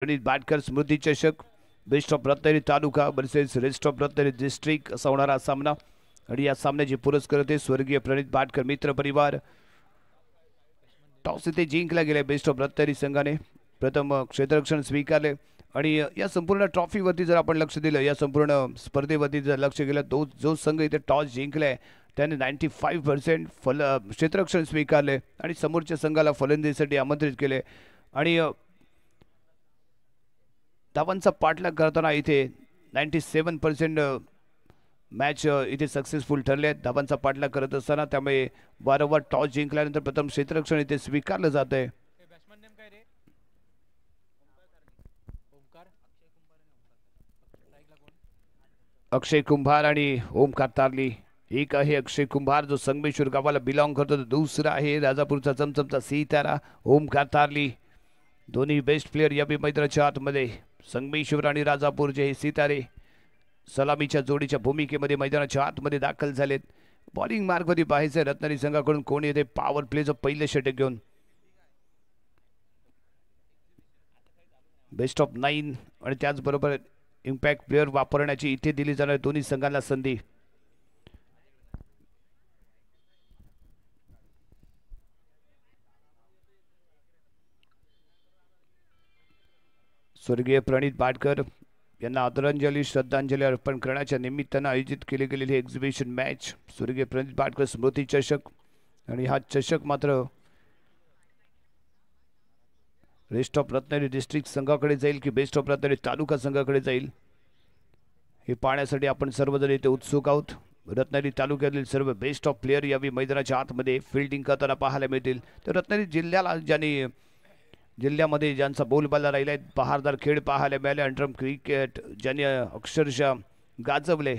प्रणित बाटकर स्मृती चषक best of Ratnagiri taluka versus rest of Ratnagiri district असा होणारा सामना आणि या सामन्याचे पुरस्कर्ते स्वर्गीय प्रणित बाटकर मित्र परिवार। टॉस इथे जिंकला गेला बेस्ट ऑफ रत्नागिरी संघाने प्रथम क्षेत्ररक्षण स्वीकारले आणि या संपूर्ण ट्रॉफीवरती जर आपण लक्ष दिलं या संपूर्ण स्पर्धेवरती जर लक्ष केलं तो जो संघ इथे टॉस जिंकलाय त्याने 95% क्षेत्ररक्षण स्वीकारले आणि समोरच्या संघाला फलंदाजीसाठी आमंत्रित केले आणि धावांचा पाठलाग करताना इथे 97% मॅच इथे सक्सेसफुल ठरले धावांचा पाठलाग करत असताना। त्यामुळे वारंवार टॉस जिंकल्यानंतर प्रथम क्षेत्ररक्षण इथे स्वीकारलं जात आहे। अक्षय कुंभार आणि ओमकार तारली। एक आहे अक्षय कुंभार जो संगमेश्वर गावाला बिलॉंग करतो, दुसरा आहे राजापूरचा चमचमचा सीतारा ओमकार तारली। दोन्ही बेस्ट प्लेयर या मैदानाच्या आतमध्ये संगमेश्वर आणि राजापूरचे हे सितारे सलामीच्या जोडीच्या भूमिकेमध्ये मैदानाच्या आतमध्ये दाखल झालेत। बॉलिंग मार्गमध्ये पाहायचे रत्नागिरी संघाकडून कोण येते पॉवर प्लेचं पहिलं षटक घेऊन। बेस्ट ऑफ 9 आणि त्याचबरोबर इम्पॅक्ट प्लेयर वापरण्याची इथे दिली जाणार दोन्ही संघांना संधी। स्वर्गीय प्रणित बाटकर यांना आदरांजली श्रद्धांजली अर्पण करण्याच्या निमित्तानं आयोजित केली गेलेली एक्झिबिशन मॅच स्वर्गीय प्रणित बाटकर स्मृती चषक आणि हा चषक मात्र रेस्ट ऑफ रत्नागिरी डिस्ट्रिक्ट संघाकडे जाईल की बेस्ट ऑफ रत्नागिरी तालुका संघाकडे जाईल हे पाहण्यासाठी आपण सर्वजण इथे उत्सुक आहोत। रत्नागिरी तालुक्यातील सर्व बेस्ट ऑफ प्लेयर यावेळी मैदानाच्या आतमध्ये फिल्डिंग करताना पाहायला मिळतील। तर रत्नागिरी जिल्ह्याला जिल्ह्यामध्ये ज्यांचा बोलबाला राहिला आहे बहारदार खेळ पाहायला मिळाले, अंडरम क्रिकेट ज्यांनी अक्षरशः गाजवले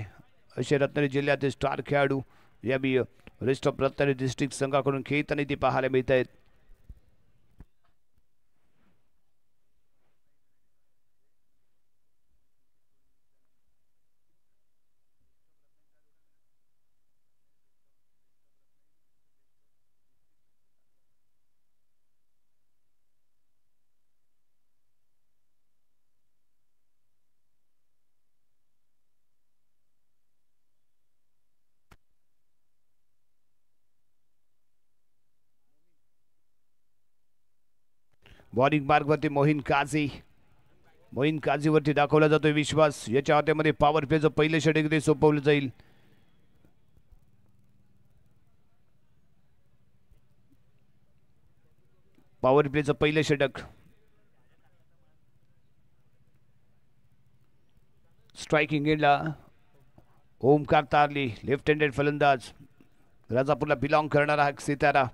असे रत्नागिरी जिल्ह्यातील स्टार खेळाडू यावेळी रेस्ट ऑफ रत्नागिरी डिस्ट्रिक्ट संघाकडून खेळताना ते पाहायला मिळत आहेत। बॉलिंग मार्गवरती मोहीन काझीवरती दाखवला जातोय विश्वास। याच्या हातामध्ये पॉवर प्लेचं पहिलं षटक ते सोपवलं जाईल। पॉवर प्लेचं पहिलं षटक स्ट्राइकिंग एंडला ओमकार तारली लेफ्ट हँडेड फलंदाज राजापूरला बिलॉंग करणारा हा सितारा।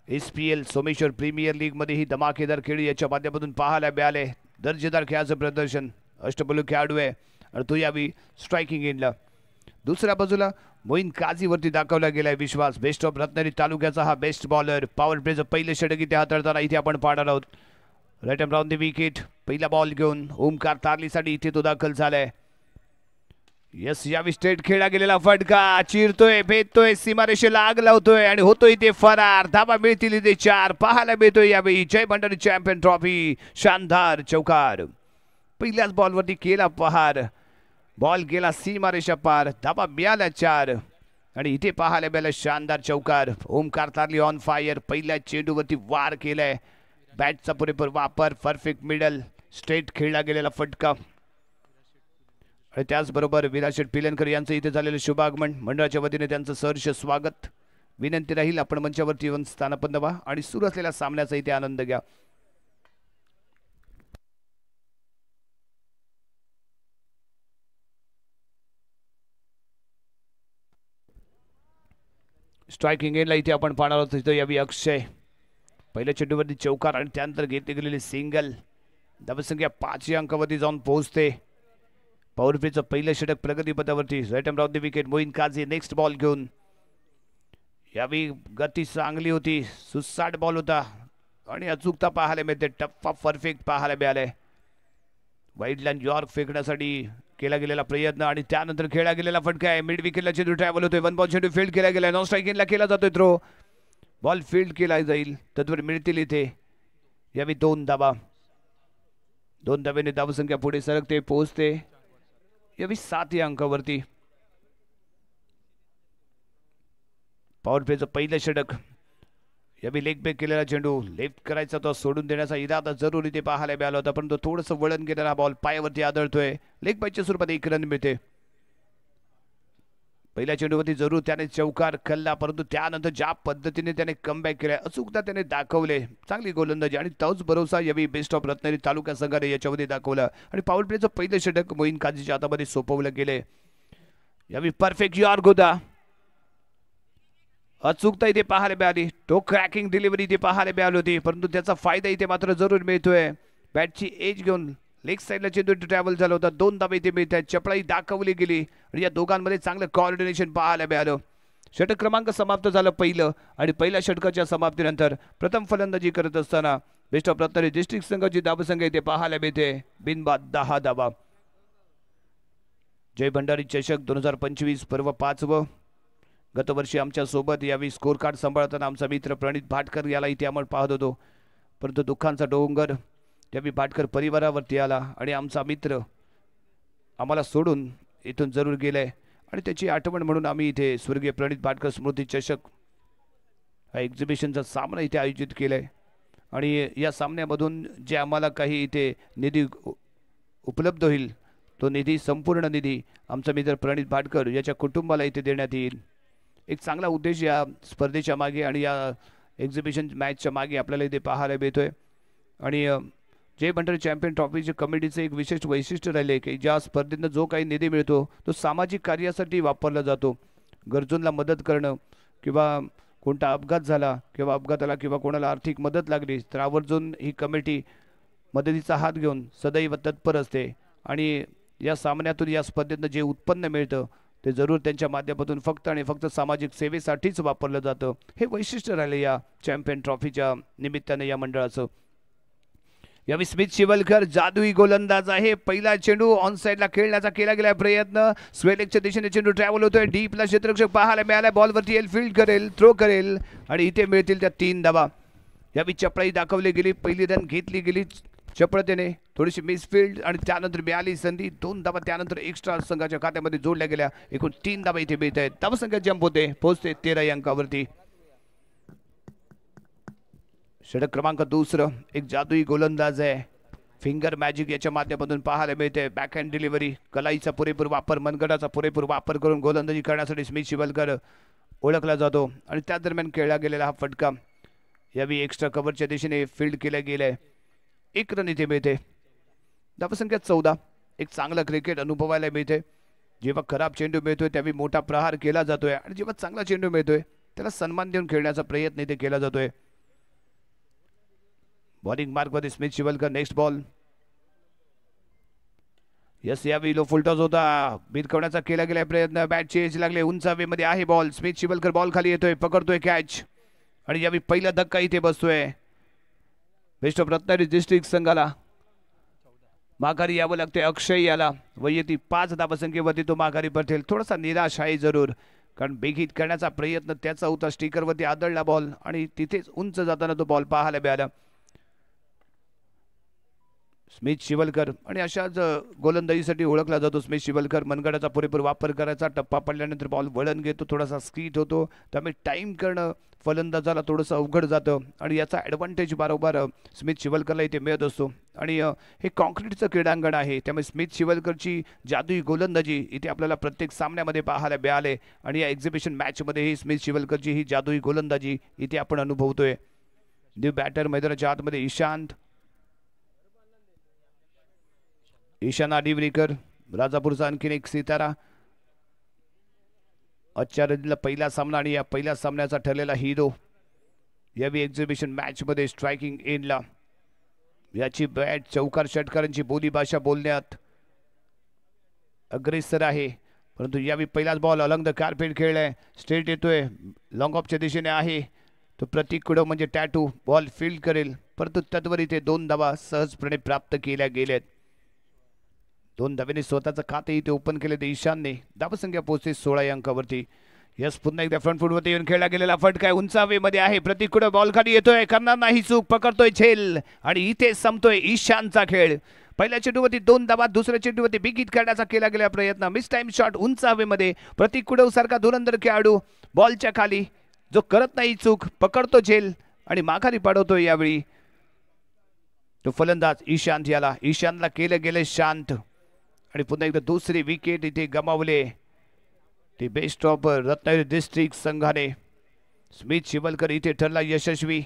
SPL सोमेश्वर प्रीमियर लीग मध्ये ही धमाकेदार खेळ याच्या माध्यमातून पाहायला मिळाले। दर्जेदार खेळाचं प्रदर्शन अष्टपैलू खेळाडू आहे आणि तो यावेळी स्ट्राइकिंग एंडला। दुसऱ्या बाजूला मोईन काझीवरती दाखवला गेलाय विश्वास। बेस्ट ऑफ रत्नागिरी तालुक्याचा हा बेस्ट बॉलर पॉवर प्लेचं पहिलं षटक इथे हाताळताना इथे आपण पाहणार आहोत। Right and round the wicket पहिला बॉल घेऊन ओमकार तारलीसाठी इथे तो दाखल झालाय। यस यावी स्ट्रेट खेळला गेलेला फटका चिरतोय भेटतोय सीमारेषेला आग लावतोय आणि होतोय ते फरार। धावा मिळतील इथे 4 पाहायला मिळतोय यावेळी जय भंडारी चॅम्पियन ट्रॉफी शानदार चौकार। पहिल्याच बॉलवरती केला पहार, बॉल गेला सीमारेषा पार, धावा मिळाल्या 4 आणि इथे पाहायला मिळाला शानदार चौकार। ओमकार तारली ऑन फायर पहिल्या चेंडूवरती वार केलाय, बॅटचा पुरेपूर वापर, परफेक्ट मिडल स्ट्रेट खेळला गेलेला फटका आणि त्याचबरोबर विराशेठ पिलेनकर यांचं इथे झालेलं शुभागमन मंडळाच्या वतीने त्यांचं सहर्ष स्वागत। विनंती राहील आपण मंचावरती येऊन स्थानापन्न व्हा आणि सुरू असलेल्या सामन्याचा इथे आनंद घ्या। स्ट्राइकिंग एंडला इथे आपण पाहणार आहोत इथं यावी अक्षय पहिल्या चेंडूवरती चौकार आणि त्यानंतर घेतली गेलेली सिंगल। धावसंख्या 5 या अंकावरती जाऊन पोहोचते। पॉवर प्लेचं पहिलं षटक प्रगतीपथावरती। Right and round the wicket Moin Kazi next ball घेऊन। यावेळी गती चांगली होती, सुसाट बॉल होता आणि अचूकता पाहायला मिळते, टप्पा परफेक्ट पाहायला मिळालाय। वाईड लाईन यॉर्क फेकण्यासाठी केला गेलेला प्रयत्न आणि त्यानंतर खेळला गेलेला फटका आहे। मिड विकेटला चेंडू ट्रॅव्हल होतोय, वन बॉल चेंडू फील्ड केला गेला, नॉन स्ट्राइकिंगला केला जातोय थ्रो, बॉल फील्ड केला जाईल, तत्वर मिळतील इथे यावी 2 धावा। 2 धावेने धावसंख्या पुढे सरकते, पोहोचते यावी 7 या अंकावरती. पॉवर प्लेचं पहिलं षटक. यावी लेग बॅक केलेला चेंडू लेफ्ट करायचा, तो सोडून देण्याचा इरादा जरूर इथे पाहायला मिळाला होता, परंतु थोडंसं वळण गेलेला बॉल पायावरती आदळतोय. लेग बॅकच्या स्वरूपात 1 रन मिळते. पहिल्या चेंडूवरती जरूर त्याने चौकार खाल्ला, परंतु त्यानंतर ज्या पद्धतीने त्याने कमबॅक केलाय, अचूकता त्याने दाखवले, चांगली गोलंदाजी आणि तोच भरोसा यावी बेस्ट ऑफ रत्नागिरी तालुका संघाने याच्यामध्ये दाखवला. आणि पॉवर प्लेचं पहिलं षटक मोईन काझीच्या हातामध्ये सोपवलं गेले. यावी परफेक्ट यॉर्क होता, अचूकता इथे पाहायला मिळाली, तो क्रॅकिंग डिलिव्हरी इथे पाहायला मिळाली होती, परंतु त्याचा फायदा इथे मात्र जरूर मिळतोय. बॅटची एज घेऊन लेग साईडला चेंडू ट्रॅव्हल झाला होता, 2 धावे इथे मिळतात, चपळाई दाखवली गेली आणि या दोघांमध्ये चांगलं कॉर्डिनेशन पाहायला मिळालं. षटक क्रमांक समाप्त झालं पहिलं आणि पहिल्या षटकाच्या समाप्तीनंतर प्रथम फलंदाजी करत असताना बेस्ट ऑफ रत्नागिरी डिस्ट्रिक्ट संघाची धावसंख्या इथे पाहायला मिळते, बिनबाद 10 धावा. जय भंडारी चषक 2025 पर्व 5व. गतवर्षी आमच्या सोबत यावी स्कोर कार्ड सांभाळताना आमचा मित्र प्रणित भाटकर याला इथे आपण पाहत होतो, परंतु दुःखांचा डोंगर यावी भाटकर परिवारावरती आला आणि आमचा मित्र आम्हाला सोडून इथून जरूर गेलाय आणि त्याची आठवण म्हणून आम्ही इथे स्वर्गीय प्रणित भाटकर स्मृती चषक हा एक्झिबिशनचा सामना इथे आयोजित केलाय. आणि या सामन्यामधून जे आम्हाला काही इथे निधी उपलब्ध होईल, तो निधी संपूर्ण निधी आमचा मित्र प्रणित भाटकर याच्या कुटुंबाला इथे देण्यात येईल. एक चांगला उद्देश या स्पर्धेच्या मागे आणि या एक्झिबिशन मॅचच्या मागे आपल्याला इथे पाहायला मिळतोय. आणि जय भंडारी चॅम्पियन ट्रॉफीच्या कमिटीचे एक विशेष वैशिष्ट्य राहिले की ज्या स्पर्धेनं जो काही निधी मिळतो तो सामाजिक कार्यासाठी वापरला जातो. गरजूंना मदत करणं किंवा कोणता अपघात झाला किंवा अपघाताला किंवा कोणाला आर्थिक मदत लागली तर आवर्जून ही कमिटी मदतीचा हात घेऊन सदैव तत्पर असते. आणि या सामन्यातून या स्पर्धेतनं जे उत्पन्न मिळतं ते जरूर त्यांच्या माध्यमातून फक्त आणि फक्त सामाजिक सेवेसाठीच वापरलं जातं. हे वैशिष्ट्य राहिले या चॅम्पियन ट्रॉफीच्या निमित्ताने या मंडळाचं. यावेळी स्मिथ शिवलकर जादुई गोलंदाज आहे. पहिला चेंडू ऑन साइडला खेळण्याचा केला गेला प्रयत्न, स्वेलेगच्या दिशेने चेंडू ट्रॅव्हल होतोय, डीपला क्षेत्ररक्षक पाहायला मिळाला, बॉलवरती येईल, फील्ड करेल, थ्रो करेल आणि इथे मिळतील त्या 3 धावा. यावेळी चपळाई दाखवली गेली, पहिली रन घेतली गेली चपळतेने, थोडीशी मिसफील्ड आणि त्यानंतर मिळाली संधी, 2 धावा त्यानंतर एक्स्ट्रा संघाच्या खात्यामध्ये जोडल्या गेल्या. एकूण 3 धावा इथे मिळत आहेत. धावसंख्या जंप होते, पोहोचते 13 अंकावरती. षटक क्रमांक 2, एक जादुई गोलंदाज आहे, फिंगर मॅजिक याच्या माध्यमातून पाहायला मिळते. बॅकहँड डिलिव्हरी, कलाईचा पुरेपूर वापर, मनगटाचा पुरेपूर वापर करून गोलंदाजी करण्यासाठी स्मिथ शिवलकर ओळखला जातो. आणि त्या दरम्यान खेळला गेलेला हा फटका यावेळी एक्स्ट्रा कव्हरच्या दिशेने फील्ड केला गेलाय. 1 रन इथे मिळते. धावसंख्या 14. एक चांगला क्रिकेट अनुभवायला मिळते. जेव्हा खराब चेंडू मिळतोय त्यावेळी मोठा प्रहार केला जातोय आणि जेव्हा चांगला चेंडू मिळतोय त्याला सन्मान देऊन खेळण्याचा प्रयत्न इथे केला जातोय. बॉलिंग मार्क मध्ये Smith Shivalkar. Next ball. Yes, यावेळी लो फुलटॉस होता, भिरकवण्याचा केला गेला प्रयत्न, बॅटची एज लागले, उंच हवेमध्ये आहे बॉल. स्मिथ शिवलकर बॉल खाली येतोय, पकडतोय कॅच आणि यावेळी पहिला धक्का इथे बसतोय. बेस्ट ऑफ रत्नागिरी डिस्ट्रिक्ट संघाला माघारी यावं लागते. अक्षय याला वैयक्तिक 5 धावसंख्येवरती तो माघारी परतेल. थोडासा निराश आहे जरूर, कारण बेगीत करण्याचा प्रयत्न त्याचा होता, स्टिकरवरती आदळला बॉल आणि तिथेच उंच जाताना तो बॉल पाहायला मिळाला. स्मिथ शिवलकर आणि अशाच गोलंदाजीसाठी ओळखला जातो स्मिथ शिवलकर. मनगटाचा पुरेपूर वापर करायचा, टप्पा पडल्यानंतर बॉल वळण घेतो, थोडासा स्कीट होतो, त्यामुळे टाइम करणं फलंदाजाला थोडंसं अवघड जातं आणि याचा ॲडव्हान्टेज बरोबर स्मिथ शिवलकरला इथे मिळत असतो. आणि हे कॉन्क्रीटचं क्रीडांगण आहे, त्यामुळे स्मिथ शिवलकरची जादुई गोलंदाजी इथे आपल्याला प्रत्येक सामन्यामध्ये पाहायला मिळाले आणि या एक्झिबिशन मॅचमध्येही स्मिथ शिवलकरची ही जादुई गोलंदाजी इथे आपण अनुभवतोय. न्यू बॅटर मैदानाच्या आतमध्ये ईशान आडिवरीकर, राजापूरचा आणखीन एक सितारा. आजच्या रंजीला पहिला सामना आणि या पहिल्या सामन्याचा ठरलेला हिरो यावेळी एक्झिबिशन मॅच मध्ये स्ट्रायकिंग एंडला. याची बॅट चौकार षटकारांची बोली भाषा बोलण्यात अग्रेसर आहे, परंतु यावेळी पहिलाच बॉल अलंग द कार्पेट खेळलाय, स्ट्रेट येतोय, लॉंग ऑफच्या दिशेने आहे. तो प्रतीक कुडव म्हणजे टॅटू बॉल फील्ड करेल, परंतु तत्वर इथे 2 धावा सहजपणे प्राप्त केल्या गेल्यात. 2 धावेने स्वतःचं खाते इथे ओपन केले ते ईशानने. धावसंख्या पोहोचते 16 अंकावरती. यस, पुन्हा एकदा फ्रंट फुटवरती येऊन खेळला गेलेला फटका उंच हवेमध्ये आहे. प्रतीक कुडव बॉल खाली येतोय, करणार नाही चूक, पकडतोय झेल आणि इथे संपतोय ईशानचा खेळ. पहिल्या चेंडूवरती 2 धावा, दुसऱ्या चेंडूवरती बिग हिट करण्याचा केला गेला प्रयत्न. मिस टाइम शॉट उंच हवेमध्ये. प्रतीक कुडव सारखा धुरंधर खेळाडू बॉलच्या खाली जो करत नाही चूक, पकडतो झेल आणि माघारी पाडवतो. यावेळी तो फलंदाज ईशांत याला. ईशांतला केलं गेले शांत आणि पुन्हा एकदा दुसरी विकेट इथे गमावले. ती बेस्ट ऑफ रत्नागिरी डिस्ट्रिक्ट संघाने. स्मित शिवलकर इथे ठरला यशस्वी.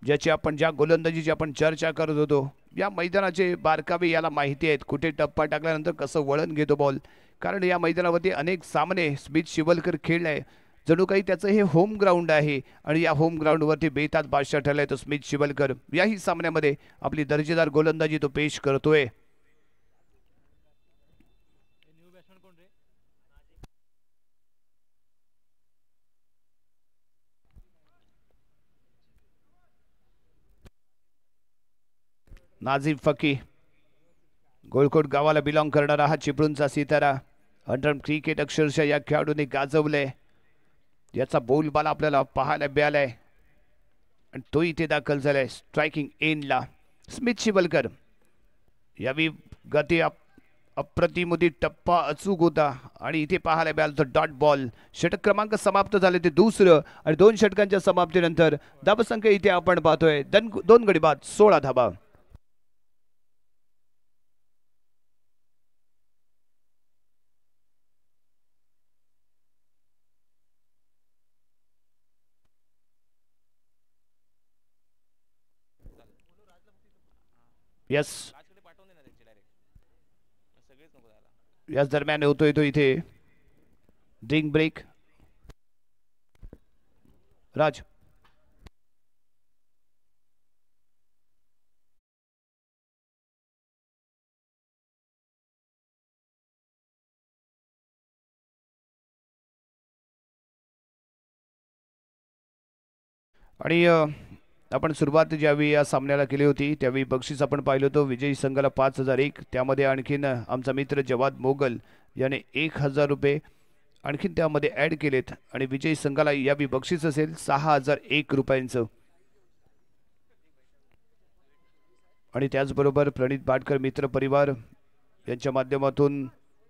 ज्या गोलंदाजीची आपण चर्चा करत होतो, या मैदानाचे बारकावे याला माहिती आहेत. कुठे टप्पा टाकल्यानंतर कसं वळण घेतो बॉल, कारण या मैदानावरती अनेक सामने स्मित शिवलकर खेळलाय. जणू काही त्याचं हे होम ग्राउंड आहे आणि या होम ग्राउंडवरती बेतात बादशाह ठरलाय तो स्मित शिवलकर. याही सामन्यामध्ये आपली दर्जेदार गोलंदाजी तो पेश करतोय. नाझीम फकी, गोळकोट गावाला बिलॉंग करणारा हा चिपळूणचा सितारा. अंडर क्रिकेट अक्षरशः या खेळाडूने गाजवलंय. याचा बोलबाला आपल्याला पाहायला मिळालाय आणि तो इथे दाखल झालाय स्ट्रायकिंग एंडला. स्मित शिवलकर यावी गती अप्रतिम होती, टप्पा अचूक होता आणि इथे पाहायला मिळालं तर डॉट बॉल. षटक क्रमांक समाप्त झाले ते दुसरं आणि 2 षटकांच्या समाप्तीनंतर धावसंख्या इथे आपण पाहतोय 2 गडी बाद 16 धावा. याच दरम्यान होतोय तो इथे ड्रिंक ब्रेक. राज आणि आपण सुरुवात ज्यावेळी या सामन्याला केली होती त्यावेळी बक्षीस आपण पाहिलं होतं विजयी संघाला 5001. त्यामध्ये आणखीन आमचा मित्र जवाद मोगल याने 1000 रुपये आणखीन त्यामध्ये ॲड केलेत आणि विजयी संघाला यावेळी बक्षीस असेल 6001 रुपयांचं. आणि त्याचबरोबर प्रणित बाटकर मित्र परिवार यांच्या माध्यमातून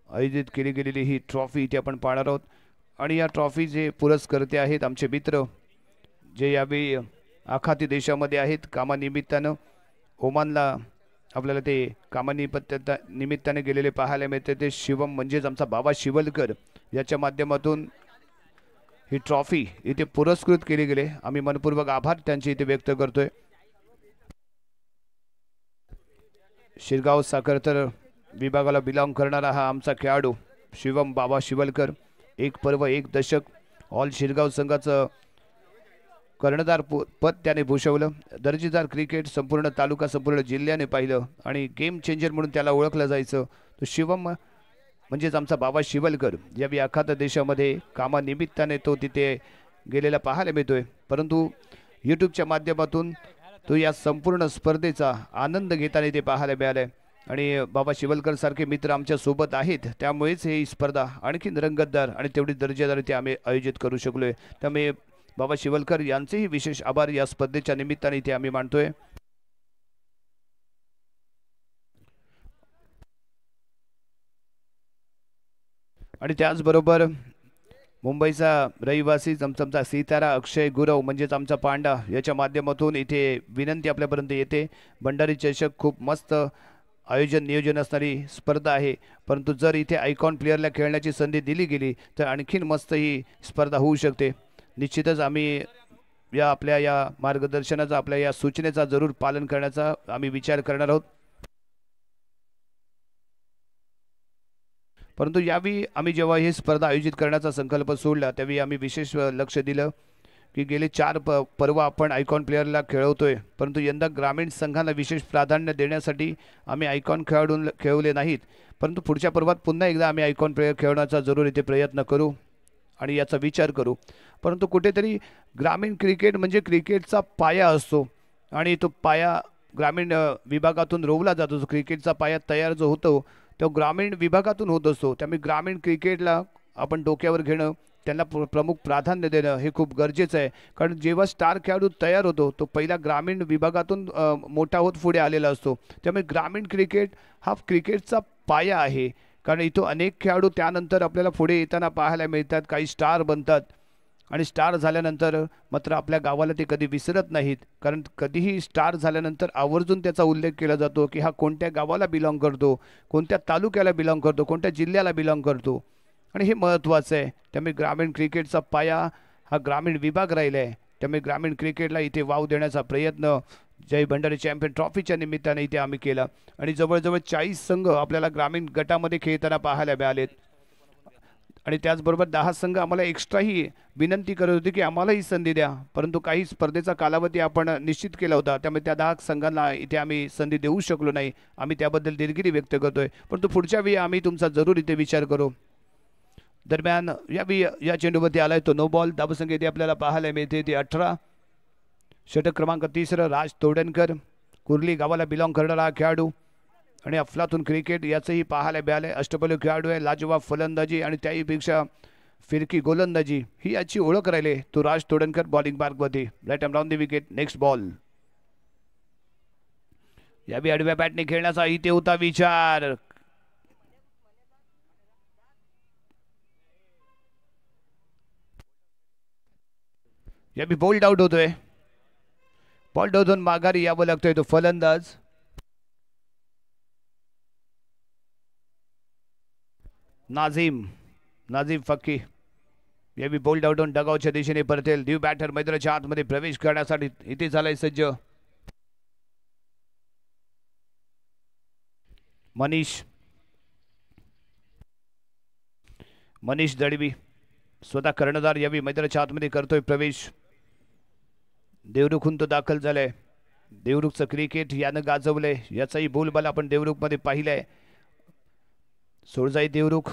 आयोजित केली गेलेली ही ट्रॉफी इथे आपण पाहणार आहोत. आणि या ट्रॉफीचे पुरस्कर्ते आहेत आमचे मित्र जे यावेळी आखाती देशामध्ये आहेत कामानिमित्तानं. ओमानला आपल्याला ते कामानिमित्ताने गेलेले पाहायला मिळते. ते शिवम म्हणजेच आमचा बाबा शिवलकर याच्या माध्यमातून ही ट्रॉफी इथे पुरस्कृत केली गेले. आम्ही मनपूर्वक आभार त्यांचे इथे व्यक्त करतोय. शिरगाव साखरतर विभागाला बिलॉंग करणारा हा आमचा खेळाडू शिवम बाबा शिवलकर. 1 पर्व 1 दशक ऑल शिरगाव संघाचं कर्णधार पद त्याने भूषवलं. दर्जेदार क्रिकेट संपूर्ण तालुका संपूर्ण जिल्ह्याने पाहिलं आणि गेम चेंजर म्हणून त्याला ओळखलं जायचं. तो शिवम म्हणजेच आमचा बाबा शिवलकर या व्याखात देशामध्ये कामानिमित्ताने तो तिथे गेलेला पाहायला मिळतोय. परंतु यूट्यूबच्या माध्यमातून तो या संपूर्ण स्पर्धेचा आनंद घेताना ते पाहायला मिळालाय. आणि बाबा शिवलकर सारखे मित्र आमच्या सोबत आहेत त्यामुळेच ही स्पर्धा आणखीन रंगतदार आणि तेवढी दर्जेदार इथे आम्ही आयोजित करू शकलोय. त्यामुळे बाबा शिवलकर यांचेही विशेष आभार या स्पर्धेच्या निमित्ताने इथे आम्ही मानतोय. आणि त्याचबरोबर मुंबईचा रहिवासी चमचमचा सितारा अक्षय गुरव म्हणजेच आमचा पांडा याच्या माध्यमातून इथे विनंती आपल्यापर्यंत येते. भंडारी चषक खूप मस्त आयोजन नियोजन असणारी स्पर्धा आहे. परंतु जर इथे आयकॉन प्लेअरला खेळण्याची संधी दिली गेली तर आणखीन मस्त ही स्पर्धा होऊ शकते. निश्चितच आम्ही आपल्या या मार्गदर्शनाचा आपल्या या सूचनेचा जरूर पालन करण्याचा आम्ही विचार करणार आहोत. परंतु यावेळी आम्ही जेव्हा ही स्पर्धा आयोजित करण्याचा संकल्प सोडला त्यावेळी आम्ही विशेष लक्ष दिलं की गेले 4 पर्व आपण आयकॉन प्लेअरला खेळवतोय. परंतु यंदा ग्रामीण संघाला विशेष प्राधान्य देण्यासाठी आम्ही आयकॉन खेळाडूंना खेळवले नाहीत. परंतु पुढच्या पर्वात पुन्हा एकदा आम्ही आयकॉन प्लेअर खेळवण्याचा जरूर इथे प्रयत्न करू आणि याचा विचार करू. परंतु कुठेतरी ग्रामीण क्रिकेट म्हणजे क्रिकेटचा पाया असतो आणि तो पाया ग्रामीण विभागातून रोवला जातो. क्रिकेटचा पाया तयार जो होतो तो ग्रामीण विभागातून होत असतो. त्यामुळे ग्रामीण क्रिकेटला आपण डोक्यावर घेणं त्यांना प्रमुख प्राधान्य देणं हे खूप गरजेचं आहे. कारण जेव्हा स्टार खेळाडू तयार होतो तो पहिला ग्रामीण विभागातून मोठा होत पुढे आलेला असतो. त्यामुळे ग्रामीण क्रिकेट हा क्रिकेटचा पाया आहे. कारण इथं अनेक खेळाडू त्यानंतर आपल्याला पुढे येताना पाहायला मिळतात. काही स्टार बनतात आणि स्टार झाल्यानंतर मात्र आपल्या गावाला ते कधी विसरत नाहीत. कारण कधीही स्टार झाल्यानंतर आवर्जून त्याचा उल्लेख केला जातो की हा कोणत्या गावाला बिलॉंग करतो, कोणत्या तालुक्याला बिलॉंग करतो, कोणत्या जिल्ह्याला बिलॉंग करतो. आणि हे महत्त्वाचं आहे. त्यामुळे ग्रामीण क्रिकेटचा पाया हा ग्रामीण विभाग राहिला आहे. त्यामुळे ग्रामीण क्रिकेटला इथे वाव देण्याचा प्रयत्न जय भंडारी चॅम्पियन ट्रॉफीच्या निमित्ताने इथे आम्ही केला. आणि जवळजवळ 40 संघ आपल्याला ग्रामीण गटामध्ये खेळताना पाहायला मिळालेत. आणि त्याचबरोबर 10 संघ आम्हाला एक्स्ट्राही विनंती करत होते की आम्हालाही संधी द्या. परंतु काही स्पर्धेचा कालावधी आपण निश्चित केला होता. त्यामुळे त्या 10 संघांना इथे आम्ही संधी देऊ शकलो नाही. आम्ही त्याबद्दल दिलगिरी व्यक्त करतोय. परंतु पुढच्या वेळी आम्ही तुमचा जरूर इथे विचार करू. दरम्यान या चेंडूमध्ये आलाय तो नो बॉल. धावसंख्या इथे आपल्याला पाहायला मिळते ती 18. षटक क्रमांक 3 राज तोडणकर, कुर्ली गावाला बिलॉंग करणारा हा खेळाडू आणि अफलातून क्रिकेट याचंही पाहायला मिळाले. अष्टपैलू खेळाडू आहे. लाजवाब फलंदाजी आणि त्याहीपेक्षा फिरकी गोलंदाजी ही याची ओळख राहिली. तो राज तोडणकर बॉलिंग मार्कमध्ये right arm down the wicket. Next ball. याबी आडव्या बॅटने खेळण्याचा इथे होता विचार. याबी बोल्ड आउट होतोय. बॉल धरून माघारी यावं लागतोय तो फलंदाज. नाझीम फक्की याबी बोल्ड आउट होऊन डगावच्या दिशेने परतेल. न्यू बॅटर मैदानाच्या आतमध्ये प्रवेश करण्यासाठी इथे झालाय सज्ज. मनीष दळवी स्वतः कर्णधार यावी मैदानाच्या आतमध्ये करतोय प्रवेश. देवरुखहून तो दाखल झालाय. देवरुखचं क्रिकेट यानं गाजवलंय. याचाही बोलबाला आपण देवरुखमध्ये पाहिलाय. सोळजाई देवरुख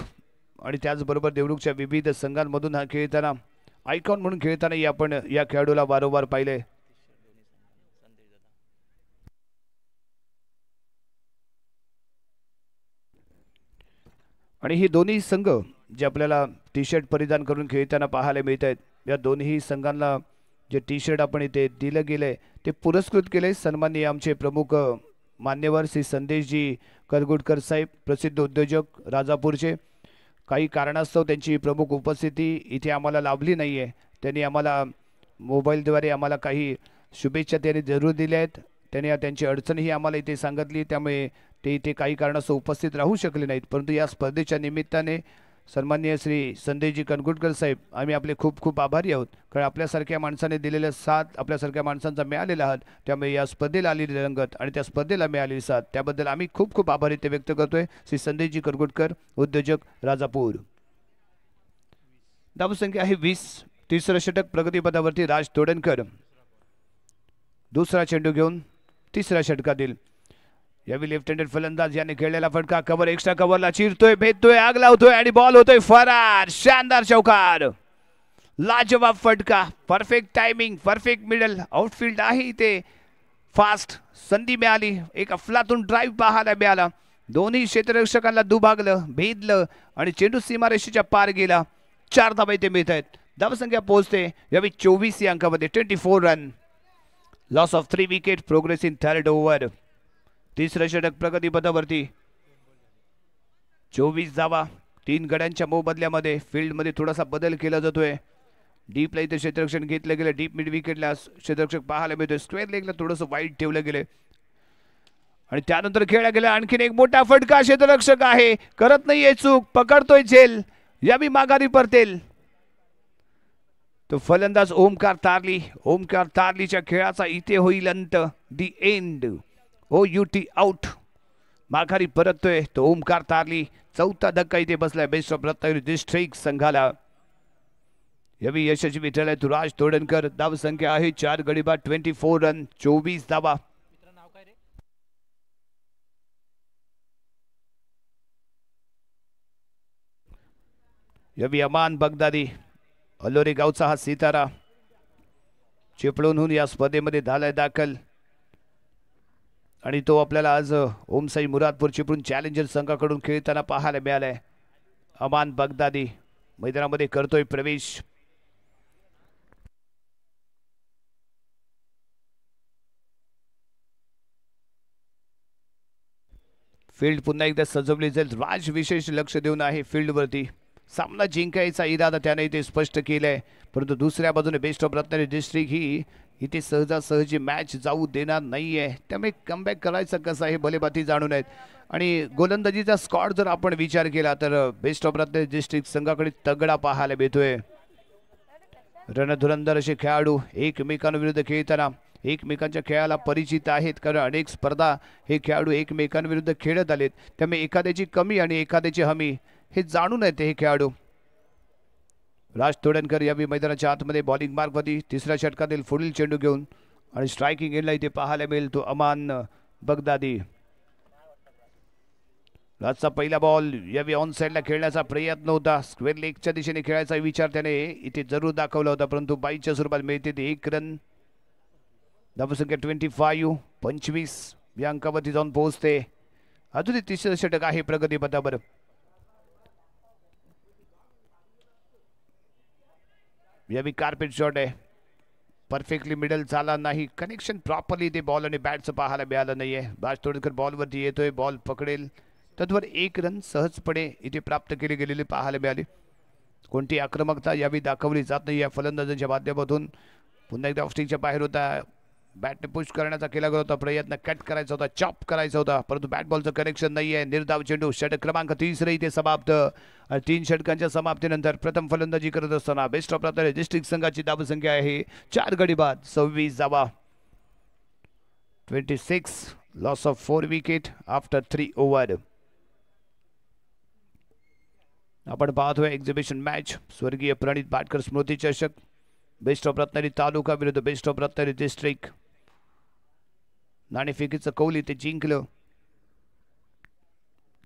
आणि त्याचबरोबर देवरुखच्या विविध संघांमधून हा खेळताना आयकॉन म्हणून खेळतानाही आपण या खेळाडूला वारंवार पाहिलंय. आणि ही दोन्ही संघ जे आपल्याला टी शर्ट परिधान करून खेळताना पाहायला मिळत आहेत. या दोन्ही संघांना जे टी शर्ट आपण इथे दिलं गेलंय ते पुरस्कृत केले सन्माननीय आमचे प्रमुख मान्यवर श्री संदेशजी करगुटकर साहेब, प्रसिद्ध उद्योजक राजापूरचे. काही कारणास्तव त्यांची प्रमुख उपस्थिती इथे आम्हाला लाभली नाही आहे. त्यांनी आम्हाला मोबाईलद्वारे आम्हाला काही शुभेच्छा त्यांनी जरूर दिल्या आहेत. त्यांनी त्यांची अडचणही आम्हाला इथे सांगितली. त्यामुळे ते इथे काही कारणास्तव उपस्थित राहू शकले नाहीत. परंतु या स्पर्धेच्या निमित्ताने सन्माननीय श्री संदेशजी कनगुटकर साहेब आम्ही आपले खूप खूप आभारी आहोत. कारण आपल्यासारख्या माणसाने दिलेल्या साथ, आपल्यासारख्या माणसांचा मिळालेला आहात. त्यामुळे या स्पर्धेला आलेली रंगत आणि त्या स्पर्धेला मिळालेली साथ त्याबद्दल आम्ही खूप खूप आभारी ते व्यक्त करतोय. श्री संदेशजी करगुटकर, उद्योजक, राजापूर. धावसंख्या आहे 20. तिसरं षटक प्रगतीपथावरती राज तोडणकर. दुसरा चेंडू घेऊन तिसऱ्या षटकातील यावी लेफ्ट हँडेड फलंदाज याने खेळलेला फटका कव्हर एक्स्ट्रा कव्हरला चिरतोय, भेदतोय, आग लावतोय आणि बॉल होतोय फरार. शानदार चौकार, लाजवाब फटका, perfect timing, perfect middle. Outfield आहे इथे फास्ट. संधी मिळाली, एक अफलातून ड्राईव्ह पाहायला मिळाला. दोन्ही क्षेत्ररक्षकांना दुभागलं, भेदलं आणि चेंडू सीमारेषेच्या पार गेला. 4 धावा इथे मिळत आहेत. धावसंख्या पोहोचते यावी 24 या अंकामध्ये. 24 run. Loss of 3 wicket. Progress in third over. तिसरं षटक प्रगतीपथावरती. 24 धावा 3 गड्यांच्या मोबदल्यामध्ये. फील्डमध्ये थोडासा बदल केला जातोय. डीपला इथे क्षेत्ररक्षण घेतलं गेलं. डीप मिड विकेटला क्षेत्ररक्षक पाहायला मिळतोय. स्क्वेअर लेगला थोडंसं वाईट ठेवलं गेलं आणि त्यानंतर खेळला गेला आणखीन एक मोठा फटका. क्षेत्ररक्षक आहे, करत नाहीये चूक, पकडतोय झेल. यावी माघारी परतेल तो फलंदाज ओमकार तारलीच्या खेळाचा इथे होईल अंत. दी एंड. OUT out. माघारी परततोय तो ओमकार तारली. 4था धक्का इथे बसलाय बेस्ट ऑफ रत्नागिरी डिस्ट्रिक्ट संघाला. यावी यशस्वी ठरलाय तो राज तोडणकर. धाव संख्या आहे 4 गडी बाद 24 रन 24 धावा. यावी अमान बगदादी अलोरे गावचा हा सितारा चिपळूणहून या स्पर्धेमध्ये झालाय दाखल आणि तो आपल्याला आज ओमसाई मुरादपूर चिपळूण चॅलेंजर संघाकडून खेळताना पाहायला मिळालाय. अमान बगदादी मैदानामध्ये करतोय प्रवेश. फील्ड पुन्हा एकदा सजवली जाईल. राज विशेष लक्ष देऊन आहे फील्डवरती. सामना जिंकायचा इरादा त्याने इथे स्पष्ट केलाय. परंतु दुसऱ्या बाजूने बेस्ट ऑफ रत्नागिरी डिस्ट्रिक्ट ही इथे सहजासहजी मॅच जाऊ देणार नाहीये. त्यामुळे कमबॅक करायचं कसं हे भलेभाती जाणून आहेत. आणि गोलंदाजीचा स्कॉड जर आपण विचार केला तर बेस्ट ऑफ रत्नागिरी डिस्ट्रिक्ट संघाकडे तगडा पाहायला मिळतोय. रणधुरंदर असे खेळाडू एकमेकांविरुद्ध खेळताना एकमेकांच्या खेळाला परिचित आहेत. कारण अनेक स्पर्धा हे खेळाडू एकमेकांविरुद्ध खेळत आलेत. त्यामुळे एखाद्याची कमी आणि एखाद्याची हमी हे जाणून येते हे खेळाडू. राज तोडणकर यावेळी मैदानाच्या आतमध्ये बॉलिंग मार्गवरती तिसऱ्या षटकातील पुढील चेंडू घेऊन आणि स्ट्रायकिंग एंडला इथे पाहायला मिळेल तो अमान बगदादी. राजचा पहिला बॉल यावेळी ऑन साईडला खेळण्याचा प्रयत्न होता. स्क्वेअर लेगच्या दिशेने खेळायचा विचार त्याने इथे जरूर दाखवला होता. परंतु बाईच्या स्वरूपात मिळते ते 1 रन. धावसंख्या 25 या अंकावरती जाऊन पोहोचते. अजूनही तिसरं षटक आहे प्रगतीपथावर. यावेळी कार्पेट शॉट आहे. परफेक्टली मिडल झाला नाही. कनेक्शन प्रॉपरली ते बॉल आणि बॅटचं पाहायला मिळालं नाहीये. राज तोडकर बॉलवरती येतोय. बॉल पकडेल तत्वर 1 रन सहजपणे इथे प्राप्त केली गेलेली पाहायला मिळाली. कोणती आक्रमकता यावेळी दाखवली जात नाही या फलंदाजांच्या माध्यमातून. पुन्हा एकदा ऑफस्टिंगच्या बाहेर होता. बॅटने पुश करण्याचा केला गेला होता प्रयत्न. कट करायचा होता, चॉप करायचा होता, परंतु बॅट बॉलचं कनेक्शन नाही आहे. निर्धाव चेंडू. षटक क्रमांक 3 इथे समाप्त. 3 षटकांच्या समाप्तीनंतर प्रथम फलंदाजी करत असताना बेस्ट ऑफ रत्नागिरी डिस्ट्रिक्ट संघाची धावसंख्या आहे 4 गडी बाद 26 धावा. 26 loss of 4 wicket after 3 over. आपण पाहतोय एक्झिबिशन मॅच स्वर्गीय प्रणित बाटकर स्मृती चषक. बेस्ट ऑफ रत्नागिरी तालुका विरुद्ध बेस्ट ऑफ रत्नागिरी डिस्ट्रिक्ट. नाणेफेकीचं कौल इथे जिंकलं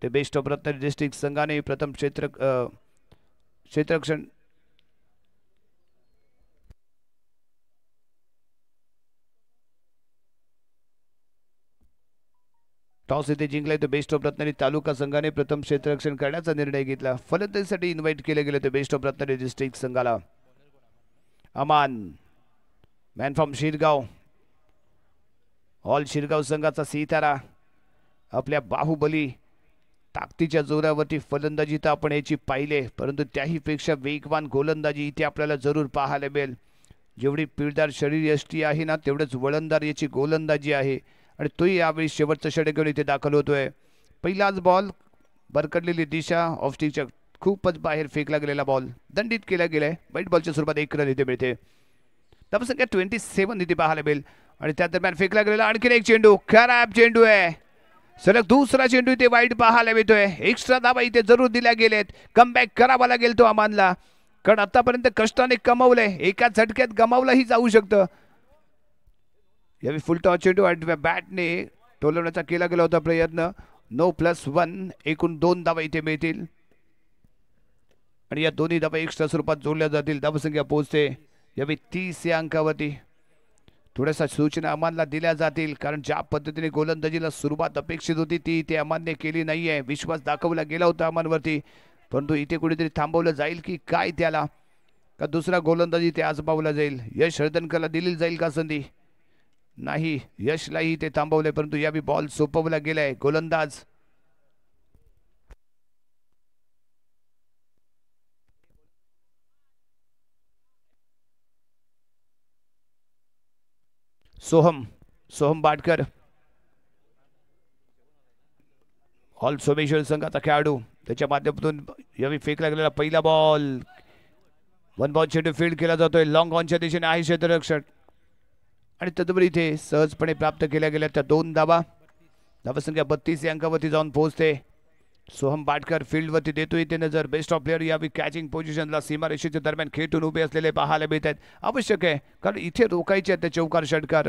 ते बेस्ट ऑफ रत्नागिरी डिस्ट्रिक्ट संघाने. प्रथम क्षेत्ररक्षण टॉस इथे जिंकलाय तर बेस्ट ऑफ रत्नागिरी तालुका संघाने प्रथम क्षेत्ररक्षण करण्याचा निर्णय घेतला. फलंदाजीसाठी इन्व्हाइट केले गेले ते बेस्ट ऑफ रत्नागिरी डिस्ट्रिक्ट संघाला. Aman man from Shirgaon. All Shirgaon संघाचा सितारा आपल्या बाहुबली ताकदीच्या जोरावरती फलंदाजी तर आपण याची पाहिले. परंतु त्याही पेक्षा वेगवान गोलंदाजी इथे आपल्याला जरूर पाहायला मिळेल. जेवढी पिळदार शरीर यष्टी आहे ना तेवढंच वळणदार याची गोलंदाजी आहे. आणि तोही यावेळी शेवटचं षटक घेऊन इथे दाखल होतोय. पहिलाच बॉल बरकडलेली दिशा ऑफस्टिंगच्या खूपच बाहेर फेकला गेलेला बॉल दंडित केला गेलाय. वाईट बॉलच्या स्वरूपात 1 रन इथे मिळते. धावसंख्या 27 इथे पाहायला मिळेल. आणि त्या दरम्यान फेकला गेलेला आणखीन एक चेंडू. खराब चेंडू आहे. सलग दुसरा चेंडू इथे वाईट पाहायला मिळतोय. एक्स्ट्रा धावा इथे जरूर दिल्या गेलेत. कमबॅक करावा लागेल तो अमानला. कारण आतापर्यंत कष्टाने कमावलंय. एका झटक्यात गमावलाही जाऊ शकतं. यावेळी फुल टॉस चेंडू बॅटने टोलवण्याचा केला गेला होता प्रयत्न. 9+1 एकूण 2 धावा इथे मिळतील. आणि या दोन्ही धावा एक्स्ट्रा स्वरूपात जोडल्या जातील. धावसंख्या पोहोचते यावेळी 30 या अंकावरती. थोड्याशा सूचना अमानला दिल्या जातील. कारण ज्या पद्धतीने गोलंदाजीला सुरुवात अपेक्षित होती ती इथे अमानने केली नाहीये. विश्वास दाखवला गेला होता अमानवरती. परंतु इथे कुठेतरी थांबवलं जाईल की काय त्याला, का दुसरा गोलंदाजी ते आजमावला जाईल. यश हळदणकरला दिली जाईल का संधी? नाही, यशलाही ते थांबवले. परंतु यावेळी बॉल सोपवला गेलाय. गोलंदाज सोहम बाटकर ऑल सोमेश्वर संघाचा खेळाडू. त्याच्या माध्यमातून यावेळी फेकला गेलेला पहिला बॉल 1 बॉल चेंडू फील्ड केला जातोय. लॉंग ऑनच्या दिशेने आहे क्षेत्ररक्षण आणि तदुपरी इथे सहजपणे प्राप्त केल्या गेल्या त्या 2 धावा. धावसंख्या 32 या अंकावरती जाऊन पोहोचते. सोहम बाटकर फील्डवरती देतोय ते नजर. बेस्ट ऑफ प्लेअर यावेळी कॅचिंग पोझिशनला सीमारेषेच्या दरम्यान खेटून उभे असलेले पाहायला मिळत आहेत. आवश्यक आहे कारण इथे रोखायचे आहेत ते चौकार षटकार.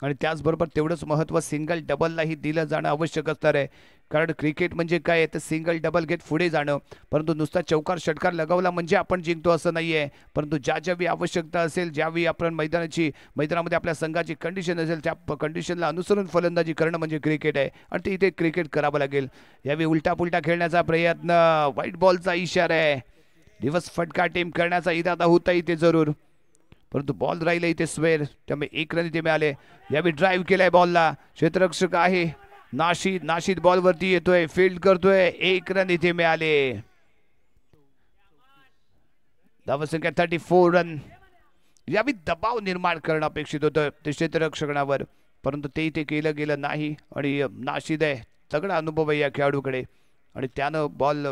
आणि त्याचबरोबर तेवढंच महत्त्व सिंगल डबललाही दिलं जाणं आवश्यक असणार आहे. कारण क्रिकेट म्हणजे काय आहे तर सिंगल डबल घेत पुढे जाणं. परंतु नुसता चौकार षटकार लगवला म्हणजे आपण जिंकतो असं नाही आहे. परंतु ज्यावेळी आवश्यकता असेल, ज्यावेळी आपण मैदानामध्ये आपल्या संघाची कंडिशन असेल त्या कंडिशनला अनुसरून फलंदाजी करणं म्हणजे क्रिकेट आहे. आणि ते इथे क्रिकेट करावं लागेल. यावेळी उलटा पुलटा खेळण्याचा प्रयत्न. व्हाईट बॉलचा इशारा आहे. दिवस फटका टीम करण्याचा इरादा होता इथे जरूर, परंतु बॉल राहिला इथे स्वेर, त्यामुळे 1 रन इथे मिळाले. यावेळी ड्राईव्ह केलाय बॉलला, क्षेत्ररक्षक आहे नाशिद. नाशिद बॉल वरती येतोय, फील्ड करतोय, 1 रन इथे मिळाले. धावसंख्या 34 रन. यावेळी दबाव निर्माण करणं अपेक्षित होतं ते क्षेत्ररक्षकांवर, परंतु ते इथे केलं गेलं नाही. आणि नाशिद आहे, तगडा अनुभव आहे या खेळाडूकडे, आणि त्यानं बॉल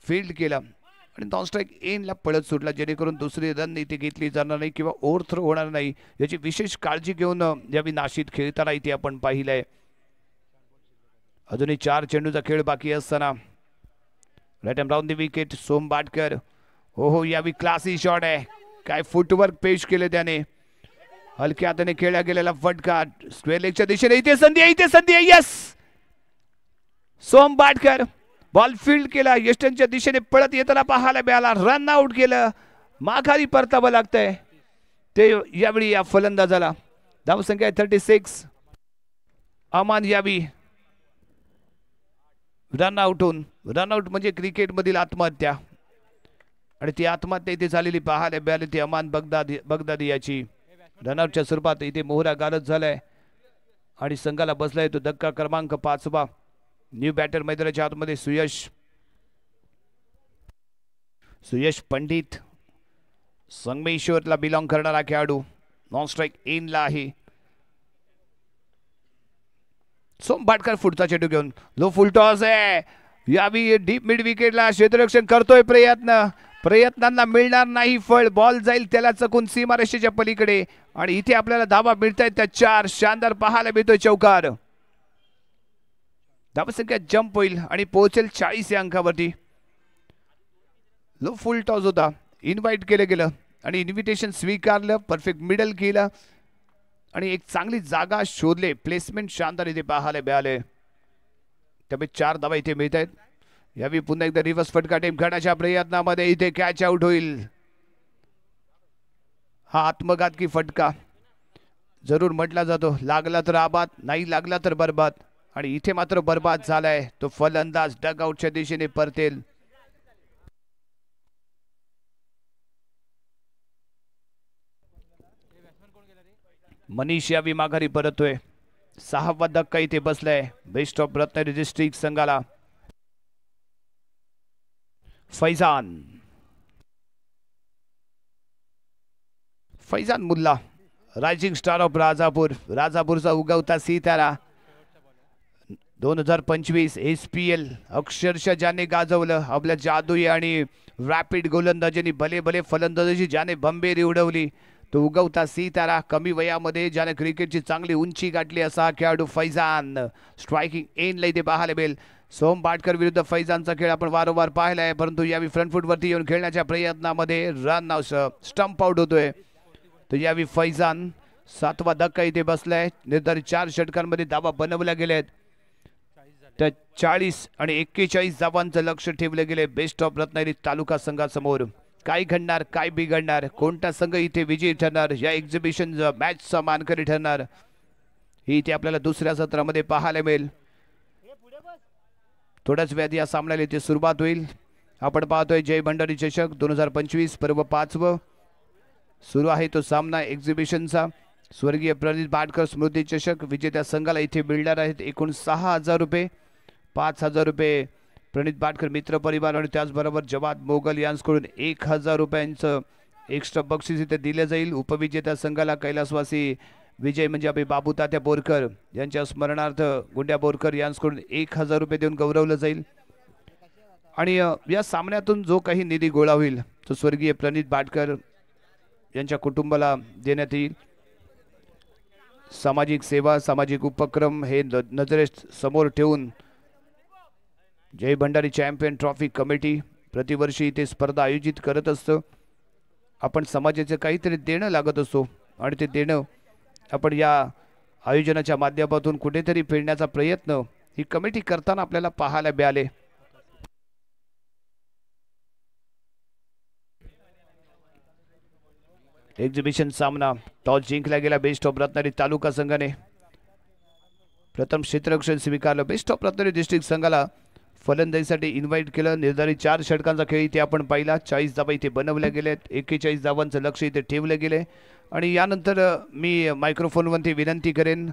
फील्ड केला आणि नॉन स्ट्राईक एनला पळत सुटला, जेणेकरून दुसरी रन इथे घेतली जाणार नाही किंवा ओव्हर थ्रो होणार नाही याची विशेष काळजी घेऊन यावेळी नाशिद खेळताना इथे आपण पाहिलंय. अजूनही 4 चेंडूचा खेळ बाकी असताना right hand round the wicket Som Batkar. हो, यावेळी क्लासी शॉट आहे, काय फुटवर्क पेश केले त्याने. हलक्या हाताने खेळला गेलेला फटका स्क्वेअर लेगच्या दिशेने. इथे संधी आहे, इथे संधी आहे. यस, सोम बाटकर बॉल फील्ड केला, यष्टनच्या दिशेने पळत येताना पाहायला मिळाला, रन आउट केलं. माघारी परतावं लागतंय ते यावेळी या फलंदाजाला. धावसंख्या 36. अमान यावी रनआउट होऊन, रनआउट म्हणजे क्रिकेटमधील आत्महत्या, आणि ती आत्महत्या इथे झालेली पाहायला मिळाली ती अमान बगदादी याची. रनआउटच्या स्वरूपात इथे मोहरा गालत झालाय आणि संघाला बसलाय तो धक्का क्रमांक 5वा. न्यू बॅटर मैदानाच्या आतमध्ये सुयश पंडित, संगमेश्वरला बिलॉंग करणारा खेळाडू, नॉन स्ट्राईक एनला आहे. सोम बाटकर पुढचा चेंडू घेऊन लो फुल टॉस आहे. यावी डीप मिड विकेटला क्षेत्ररक्षण करतोय प्रयत्नांना मिळणार नाही फळ. बॉल जाईल त्याला चकून सीमारेषेच्या पलीकडे, आणि इथे आपल्याला धावा मिळतायत त्या 4. शानदार पाहायला मिळतोय चौकार. धावसंख्या जंप होईल आणि पोहोचेल 40 या अंकावरती. लो फुल टॉस होता, इन्व्हाइट केलं गेलं आणि इन्व्हिटेशन स्वीकारलं, परफेक्ट मिडल केलं आणि एक चांगली जागा शोधले. प्लेसमेंट शानदार इथे पाहायला मिळाले, त्यामुळे 4 धावा इथे मिळत आहेत. यावेळी पुन्हा एकदा रिव्हर्स फटका टीम करण्याच्या प्रयत्नामध्ये इथे कॅच आउट होईल. हा आत्मघातकी फटका जरूर म्हटला जातो, लागला तर आबाद, नाही लागला तर बरबाद, आणि इथे मात्र बरबाद झालाय. तो फलंदाज डग आउटच्या दिशेने परतेल. मनीष यावी माघारी परतोय. 6वा धक्का इथे बसलाय बेस्ट ऑफ रत्नागिरी डिस्ट्रिक्ट संघाला. Faizan Mulla, rising star of राजापूरचा उगवता सितारा. 2025 SPL अक्षरशः ज्याने गाजवलं, आपल्या जादुई आणि रॅपिड गोलंदाजीने भले फलंदाजी ज्याने भंबेरी उडवली, तो उगवता सितारा. कमी वयामध्ये ज्याने क्रिकेटची चांगली उंची गाठली असा खेळाडू फैजान. स्ट्रायकिंग एनला इथे पाहायला मिळेल. सोम बाटकर विरुद्ध फैजानचा खेळ आपण वारंवार पाहिला आहे, परंतु यावेळी फ्रंट फूटवरती येऊन खेळण्याच्या प्रयत्नामध्ये रन स्टंप आउट होतोय. तर यावेळी फैजान 7वा धक्का इथे बसलाय. निर्धारित 4 षटकांमध्ये धावा बनवल्या गेल्यात. त्या 40 आणि 41 धावांचं लक्ष ठेवलं गेले बेस्ट ऑफ रत्नागिरी तालुका संघासमोर. काय घडणार, काय बिघडणार, कोणता संघ इथे विजयी ठरणार, या एक्झिबिशन मॅचचा मानकरी ठरणार, ही इथे आपल्याला दुसऱ्या सत्रामध्ये पाहायला मिळेल. थोड्याच वेळात या सामन्याला इथे सुरुवात होईल. आपण पाहतोय जय भंडारी चषक 2025 पर्व 5वं सुरू आहे तो सामना एक्झिबिशनचा. स्वर्गीय प्रणित बाटकर स्मृती चषक विजेत्या संघाला इथे मिळणार आहेत एकूण 6,000 रुपये. 5,000 रुपये प्रणित बाटकर मित्र परिवार आणि त्याचबरोबर जवाद मोगल यांच्याकडून 1,000 रुपयांचं एक्स्ट्रा बक्षीस इथे दिलं जाईल. उपविजेत्या संघाला कैलासवासी विजय म्हणजे आपले बाबू तात्या बोरकर यांच्या स्मरणार्थ गुंड्या बोरकर यांच्याकडून 1,000 रुपये देऊन गौरवलं जाईल. आणि या सामन्यातून जो काही निधी गोळा होईल तो स्वर्गीय प्रणित बाटकर यांच्या कुटुंबाला देण्यात येईल. सामाजिक सेवा, सामाजिक उपक्रम हे नजरेस समोर ठेवून जय भंडारी चॅम्पियन ट्रॉफी कमिटी प्रतिवर्षी इथे स्पर्धा आयोजित करत असतं. आपण समाजाचे काहीतरी देणं लागत असतो आणि ते देणं आपण या आयोजनाच्या माध्यमातून कुठेतरी फेडण्याचा प्रयत्न ही कमिटी करताना आपल्याला पाहायला मिळाले. एक्झिबिशन सामना टॉस जिंकला गेला बेस्ट ऑफ रत्नागिरी तालुका संघाने. प्रथम क्षेत्ररक्षण स्वीकारलं बेस्ट ऑफ रत्नागिरी डिस्ट्रिक्ट संघाला फलंदाजीसाठी इन्व्हाइट केलं. निर्धारित 4 षटकांचा खेळ इथे आपण पाहिला. 40 धावा इथे बनवल्या गेल्यात. 41 धावांचं लक्ष इथे ठेवलं गेले. आणि यानंतर मी मायक्रोफोनवरती विनंती करेन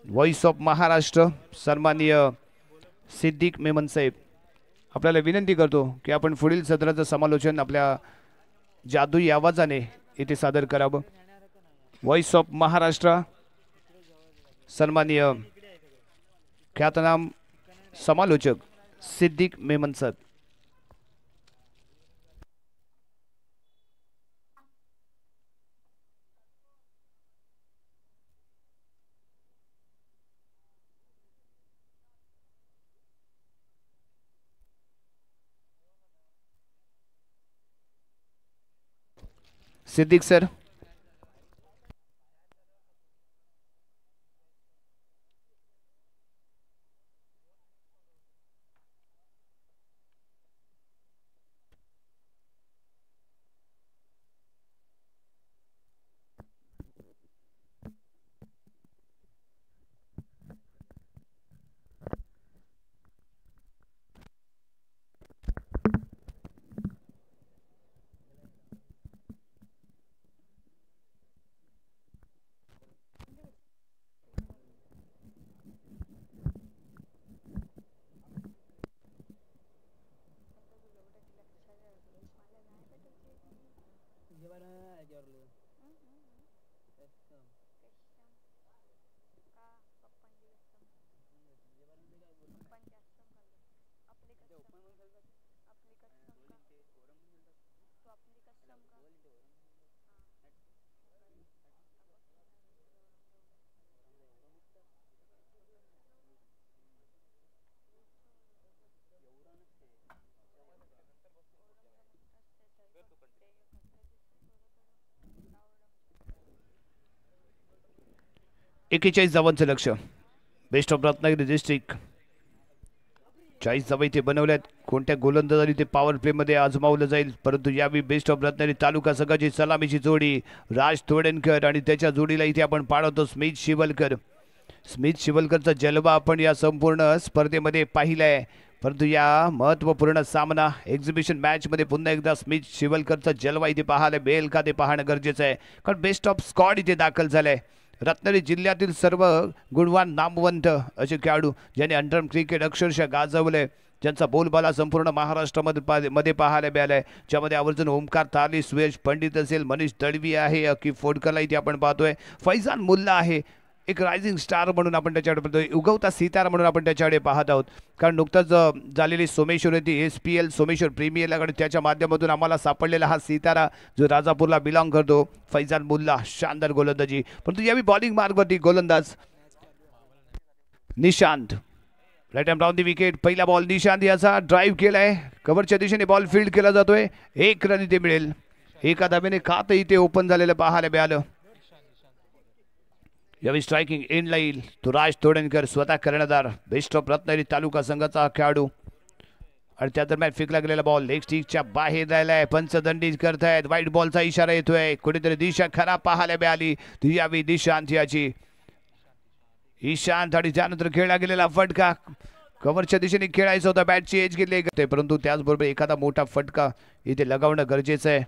व्हॉइस ऑफ महाराष्ट्र सन्माननीय सिद्दीक मेमन साहेब, आपल्याला विनंती करतो की आपण पुढील सत्राचं समालोचन आपल्या जादुई आवाजाने इथे सादर करावं. व्हॉइस ऑफ महाराष्ट्र सन्माननीय ख्यातनाम समालोचक सिद्दीक मेमन साहेब. सिद्दीक सर. एकेचाळीस धावांचं लक्ष. बेस्ट ऑफ रत्नागिरी डिस्ट्रिक्ट 40 धावा इथे बनवल्यात. कोणत्या गोलंदाजांनी ते पॉवर प्ले मध्ये आजमावलं जाईल, परंतु यावेळी बेस्ट ऑफ रत्नागिरी तालुका संघाची सलामीची जोडी राज तोडणकर आणि त्याच्या जोडीला इथे आपण पाहतो स्मिथ शिवलकर. स्मिथ शिवलकरचा जलवा आपण या संपूर्ण स्पर्धेमध्ये पाहिलाय, परंतु या महत्त्वपूर्ण सामना एक्झिबिशन मॅच मध्ये पुन्हा एकदा स्मिथ शिवलकरचा जलवा इथे पाहायला मिळेल का ते पाहणं गरजेचं आहे, कारण बेस्ट ऑफ स्क्वॉड इथे दाखल झालाय. रत्नागिरी जिल्ह्यातील सर्व गुणवान नामवंत असे खेळाडू ज्यांनी अंडरआर्म क्रिकेट अक्षरशः गाजवले, ज्यांचा बोलबाला संपूर्ण महाराष्ट्रामध्ये पाहायला मिळालाय, ज्यामध्ये आवर्जून ओमकार तारली, सुयश पंडित असेल, मनीष दळवी आहे, अकीब फोडकरला इथे आपण पाहतोय, फैजान मुल्ला आहे, एक रायझिंग स्टार म्हणून आपण त्याच्याकडे पाहतोय, उगवता सितारा म्हणून आपण त्याच्याकडे पाहत आहोत. कारण नुकताच झालेली सोमेश्वर येथे SPL सोमेश्वर प्रीमियर लीग त्याच्या माध्यमातून आम्हाला सापडलेला हा सितारा जो राजापूरला बिलॉंग करतो, फैजान मुल्ला, शानदार गोलंदाजी. परंतु यावेळी बॉलिंग मार्गवरती गोलंदाज Nishant, right hand down the wicket. पहिला बॉल निशांत याचा ड्राईव्ह केलाय, कव्हरच्या दिशेने बॉल फील्ड केला जातोय, 1 रन इथे मिळेल. एका धाब्याने खातं इथे ओपन झालेलं पाहायला मिळालं. यावेळी स्ट्रायकिंग एंडला येईल तो राज तोडणकर, स्वतः कर्णधार बेस्ट ऑफ रत्नागिरी तालुका संघाचा खेळाडू. आणि त्या दरम्यान फेकला गेलेला बॉल लेग स्टिकच्या बाहेर राहिलाय, पंचदंडी करतायत, व्हाईट बॉलचा इशारा येतोय, कुठेतरी दिशा खराब पाहायला मिळाली. यावेळी निशांत याची ईशांत आणि त्यानंतर खेळला गेलेला फटका, कव्हरच्या दिशेने खेळायचा होता, बॅटची एज घेतली जाते, परंतु त्याचबरोबर एखादा मोठा फटका इथे लगावणं गरजेचं आहे.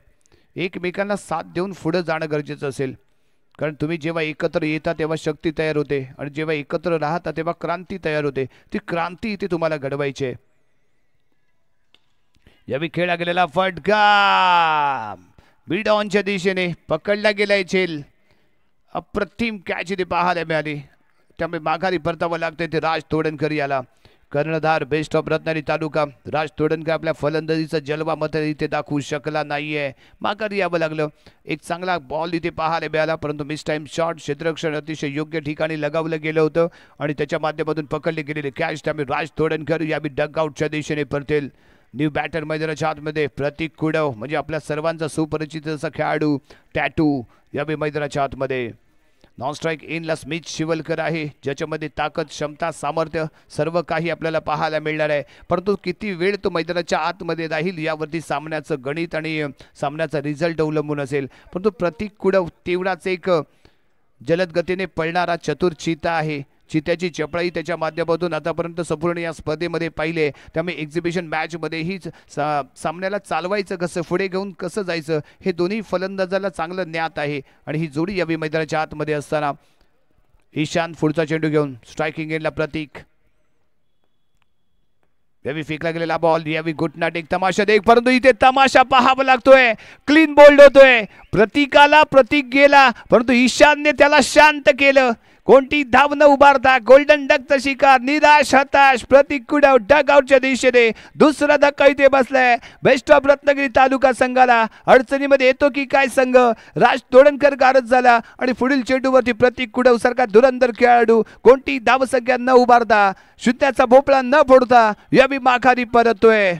एकमेकांना साथ देऊन पुढे जाणं गरजेचं असेल, कारण तुम्ही जेव्हा एकत्र येता तेव्हा शक्ती तयार होते आणि जेव्हा एकत्र राहता तेव्हा क्रांती तयार होते. ती क्रांती इथे तुम्हाला घडवायची आहे. यावेळी खेळला गेलेला फटका मिड ऑनच्या दिशेने पकडला गेलाय झेल, अप्रतिम कॅच इथे पाहायला मिळाली, त्यामुळे माघारी परतावं लागतंय ते राज तोडणकर याला. कर्णधार बेस्ट ऑफ रत्नागिरी तालुका राज तोडणकर आपल्या फलंदाजीचा जलवा मत इथे दाखवू शकला नाहीये, माघारी यावं लागलं. एक चांगला बॉल इथे पाहायला मिळाला, परंतु मिस टाइम शॉट, क्षेत्ररक्षण अतिशय योग्य ठिकाणी लगावलं गेलं होतं आणि त्याच्या माध्यमातून पकडले गेलेले कॅच, त्यामुळे राज तोडणकर यावेळी डगआउटच्या दिशेने परतेल. न्यू बॅटर मैदानाच्या आतमध्ये प्रतीक कुडव म्हणजे आपल्या सर्वांचा सुपरिचित असा खेळाडू टॅटू यावेळी मैदानाच्या आतमध्ये. नॉन स्ट्राईक इनला स्मिथ शिवलकर आहे, ज्याच्यामध्ये ताकद, क्षमता, सामर्थ्य सर्व काही आपल्याला पाहायला मिळणार आहे, परंतु किती वेळ तो मैदानाच्या आतमध्ये राहील यावरती सामन्याचं गणित आणि सामन्याचा रिझल्ट अवलंबून असेल. परंतु प्रतीक कुडव तेवढाच एक जलद गतीने पळणारा चतुर चीता आहे, चित्याची चपळाई त्याच्या माध्यमातून आतापर्यंत संपूर्ण या स्पर्धेमध्ये पाहिले. त्यामुळे एक्झिबिशन मॅचमध्येही सामन्याला चालवायचं कसं, पुढे घेऊन कसं जायचं हे दोन्ही फलंदाजाला चांगलं ज्ञात आहे. आणि ही जोडी यावी मैदानाच्या आतमध्ये असताना ईशान पुढचा चेंडू घेऊन स्ट्रायकिंग एंडला प्रतीक. यावी फेकला गेलेला बॉल, यावी घुटनाट एक तमाशा देख, परंतु इथे तमाशा पाहावा लागतोय. क्लीन बोल्ड होतोय. प्रतीकाला प्रतीक गेला, परंतु ईशानने त्याला शांत केलं. कोणती धाव न उभारता गोल्डन डकचा शिकार. निराश हताश प्रतीक कुडाव डग आउटच्या दिशेने. दुसरा धक्का इथे बसलाय. बेस्ट ऑफ रत्नागिरी तालुका संघाला अडचणीमध्ये येतो की काय संघ. राज तोडणकर गारद झाला आणि पुढील चेंडूवरती प्रतीक कुडाव सारखा धुरंधर खेळाडू कोणती धावसंख्या न उभारता, शून्याचा भोपळा न फोडता यावी माघारी परततोय.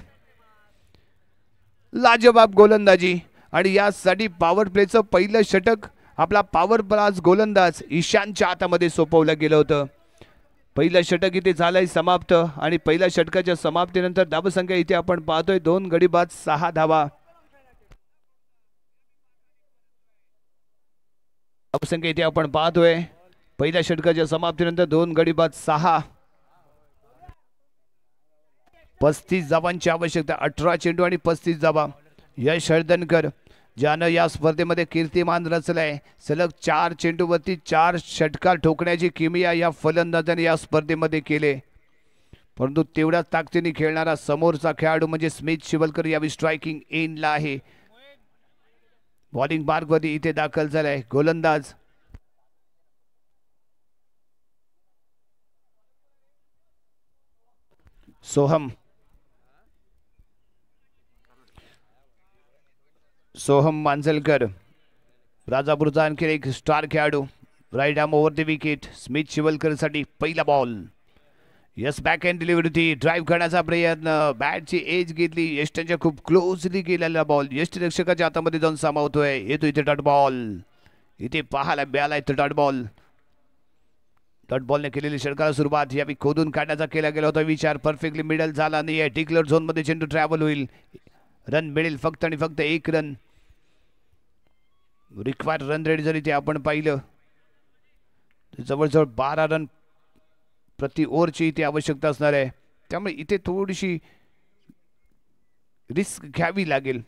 लाजवाब गोलंदाजी आणि यासाठी पॉवर प्लेचं पहिलं षटक आपला पॉवर प्लास गोलंदाज ईशानच्या हातामध्ये सोपवलं गेलं होतं. पहिलं षटक इथे झालंय समाप्त आणि पहिल्या षटकाच्या समाप्तीनंतर धावसंख्या इथे आपण पाहतोय 2 गडी बाद 6 धावा. धावसंख्या इथे आपण पाहतोय पहिल्या षटकाच्या समाप्तीनंतर 2 गडी बाद 6. 35 धावांची आवश्यकता. 18 चेंडू आणि 35 धावा. यश हळदणकर ज्यानं या स्पर्धेमध्ये कीर्तिमान रचलाय. सलग 4 चेंडूवरती 4 षटकार ठोकण्याची किमया या फलंदाजाने या स्पर्धेमध्ये केले. परंतु तेवढ्याच ताकदीने खेळणारा समोरचा खेळाडू म्हणजे स्मिथ शिवलकर यावी स्ट्रायकिंग एंडला आहे. बॉलिंग मार्गवरती इथे दाखल झालाय गोलंदाज सोहम मांजलकर, राजापूरचा आणखी एक स्टार खेळाडू. Right arm over the wicket. Smith Shivalkar साठी पहिला ball. Yes back hand delivery, drive करण्याचा प्रयत्न, बॅटची एज घेतली. यष्टांच्या खूप क्लोजली गेलेला बॉल यष्टिरक्षकाच्या हातामध्ये जाऊन सामावतोय. येतो इथे डॉट बॉल. इथे पाहायला मिळालाय तो डॉट बॉल. डॉट बॉलने केलेली षटकाला सुरुवात यावी खोदून काढण्याचा केला गेला होता विचार. परफेक्टली मिडल झाला नाही. डिक्लेअर झोन मध्ये चेंडू ट्रॅव्हल होईल. रन मिळेल फक्त आणि फक्त 1 रन. रिक्वायर्ड रन रेट जरी ते आपण पाहिलं जवळजवळ 12 रन प्रति ओव्हरची इथे आवश्यकता असणार आहे. त्यामुळे इथे थोडीशी रिस्क घ्यावी लागेल.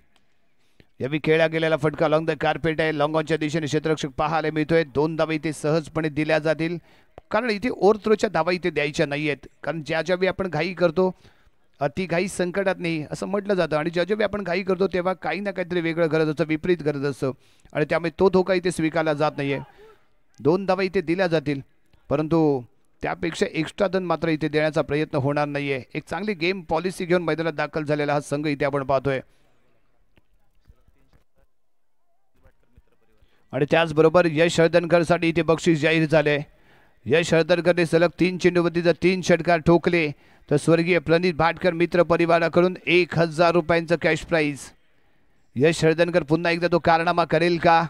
यावी खेळला गेलेला फटका लॉंग द कार्पेट आहे. लॉंग ऑनच्या दिशेने क्षेत्ररक्षक पाहायला मिळतोय. 2 धावा इथे सहजपणे दिल्या जातील, कारण इथे ओव्हरथ्रोच्या धावा इथे द्यायच्या नाही आहेत. कारण ज्यावेळी आपण घाई करतो अति घाई संकटात नाही असं म्हटलं जातं. आणि ज्यावेळी आपण घाई करतो तेव्हा काही ना काहीतरी वेगळं गरज असतं, विपरीत गरज असतं. आणि त्यामुळे तो धोका इथे स्वीकारला जात नाहीये. 2 धावा इथे दिल्या जातील, परंतु त्यापेक्षा एक्स्ट्रा रन मात्र इथे देण्याचा प्रयत्न होणार नाहीये. एक चांगली गेम पॉलिसी घेऊन मैदानात दाखल झालेला हा संघ इथे आपण पाहतोय. आणि त्याचबरोबर यश हळदणकर साठी इथे बक्षीस जाहीर झाले. यश हळदणकरने सलग 3 चेंडूवरती जर 3 षटकार ठोकले तर स्वर्गीय प्रणित भाटकर मित्र परिवाराकडून 1000 रुपयांचं कॅश प्राइज. यश हळदणकर पुन्हा एकदा तो कारनामा करेल का,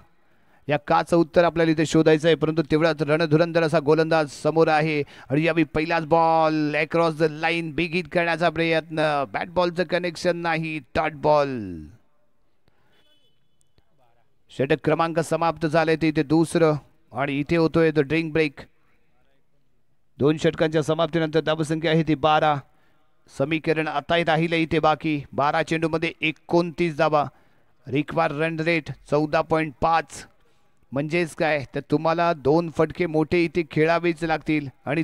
या काचं उत्तर आपल्याला इथे शोधायचं आहे. परंतु तेवढाच रणधुरंधर असा गोलंदाज समोर आहे. आणि यावेळी पहिलाच ball across the line big hit करण्याचा प्रयत्न. बॅट बॉलचं कनेक्शन नाही, डॉट बॉल. षटक क्रमांक समाप्त झाले ते इथे दुसरं आणि इथे होतोय तो ड्रिंक ब्रेक. 2 षटकांच्या समाप्तीनंतर धावसंख्या आहे ती 12. समीकरण आता राहिले इथे बाकी. 12 चेंडूमध्ये 29 धावा. Require run rate 14.5. म्हणजेच काय तर तुम्हाला 2 फटके मोठे इथे खेळावेच लागतील आणि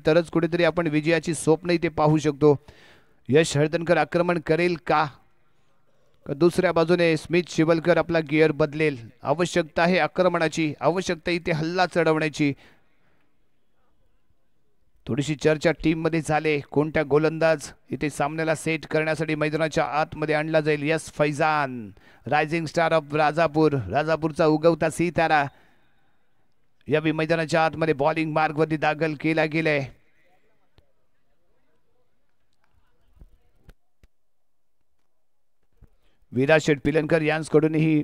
तरच कुठेतरी आपण विजयाची स्वप्न इथे पाहू शकतो. यश हळदणकर आक्रमण करेल का, दुसऱ्या बाजूने स्मिथ शिवलकर आपला गिअर बदलेल. आवश्यकता आहे आक्रमणाची, आवश्यकता इथे हल्ला चढवण्याची. थोडीशी चर्चा टीम मध्ये झाले. कोणत्या गोलंदाज इथे सामन्याला सेट करण्यासाठी मैदानाच्या आतमध्ये आणला जाईल. Yes Faizan, rising star of Rajapur, राजापूरचा उगवता सितारा यावेळी मैदानाच्या आतमध्ये बॉलिंग मार्गवरती दाखल केला गेलाय. विराज शेठ पिलनकर यांच्याकडूनही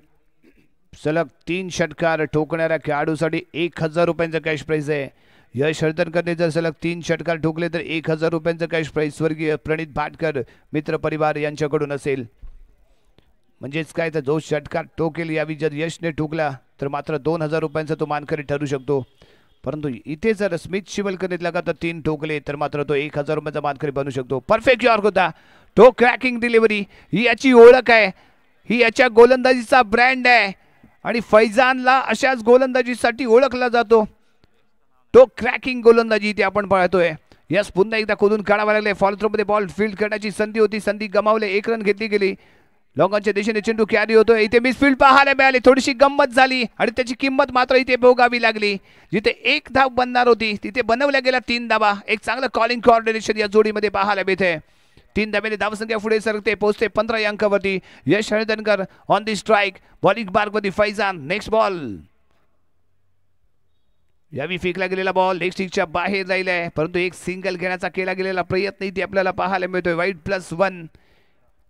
सलग 3 षटकार ठोकणाऱ्या खेळाडूसाठी 1000 रुपयांचा कॅश प्राइज आहे. यश हळदणकरने जर सलग 3 षटकार ठोकले तर 1000 रुपयांचा कॅश प्राइज स्वर्गीय प्रणित भाटकर मित्र परिवार यांच्याकडून असेल. म्हणजेच काय तर जो षटकार ठोकेल यावी जर यशने ठोकला तर मात्र 2000 रुपयांचा तो मानकरी ठरू शकतो. परंतु इथे जर स्मिथ शिवलकरने लगातार 3 ठोकले तर मात्र तो 1000 रुपयाचा मानकरी बनू शकतो. परफेक्ट यॉर्क होता तो. क्रॅकिंग डिलिव्हरी ही याची ओळख आहे, ही याच्या गोलंदाजीचा ब्रँड आहे आणि फैजानला अशाच गोलंदाजीसाठी ओळखला जातो. तो क्रॅकिंग गोलंदाजी इथे आपण पाहतोय. यस, पुन्हा एकदा खोदून काढावा लागले. फॉलो थ्रो मध्ये बॉल फील्ड करण्याची संधी होती, संधी गमावले. 1 रन घेतली गेली. लॉंगॉनच्या दिशेने चेंडू कॅरी होतोय. इथे मिसफील्ड पाहायला मिळाली, थोडीशी गंमत झाली आणि त्याची किंमत मात्र इथे भोगावी लागली. जिथे 1 धाव बनणार होती तिथे बनवल्या गेल्या 3 धावा. एक चांगलं कॉलिंग कोऑर्डिनेशन या जोडीमध्ये पाहायला मिळते. 3 धाब्याने धावसंख्या पुढे सरकते, पोहोचते 15 या अंकावरती. Yash Haldankar on the strike. Bowling मार्कवरती फैजान. Next ball. यावी फेकला गेलेला बॉल लेग स्टिकच्या बाहेर जाईल, परंतु एक सिंगल घेण्याचा केला गेलेला प्रयत्न इथे आपल्याला पाहायला मिळतोय. वाईड +1.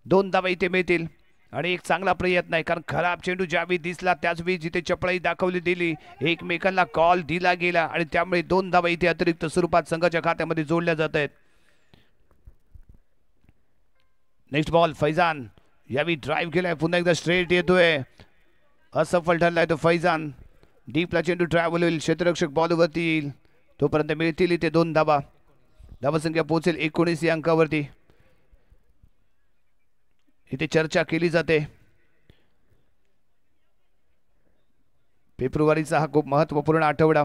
2 धावा इथे मिळतील आणि एक चांगला प्रयत्न आहे, कारण खराब चेंडू ज्यावेळी दिसला त्याचवेळी जिथे चपळाई दाखवली दिली, एकमेकांना कॉल दिला गेला आणि त्यामुळे 2 धावा इथे अतिरिक्त स्वरूपात संघाच्या खात्यामध्ये जोडल्या जात आहेत. Next ball. फैजान यावेळी ड्राईव्ह केलाय, पुन्हा एकदा स्ट्रेट येतोय. असफल ठरलाय तो फैजान. डीपला चेंडू ट्रॅव्हल होईल, क्षेत्ररक्षक बॉलवरती येईल, तोपर्यंत मिळतील इथे 2 धावा. धावसंख्या पोहोचेल 19 या अंकावरती. इथे चर्चा केली जाते. फेब्रुवारीचा हा खूप महत्वपूर्ण आठवडा.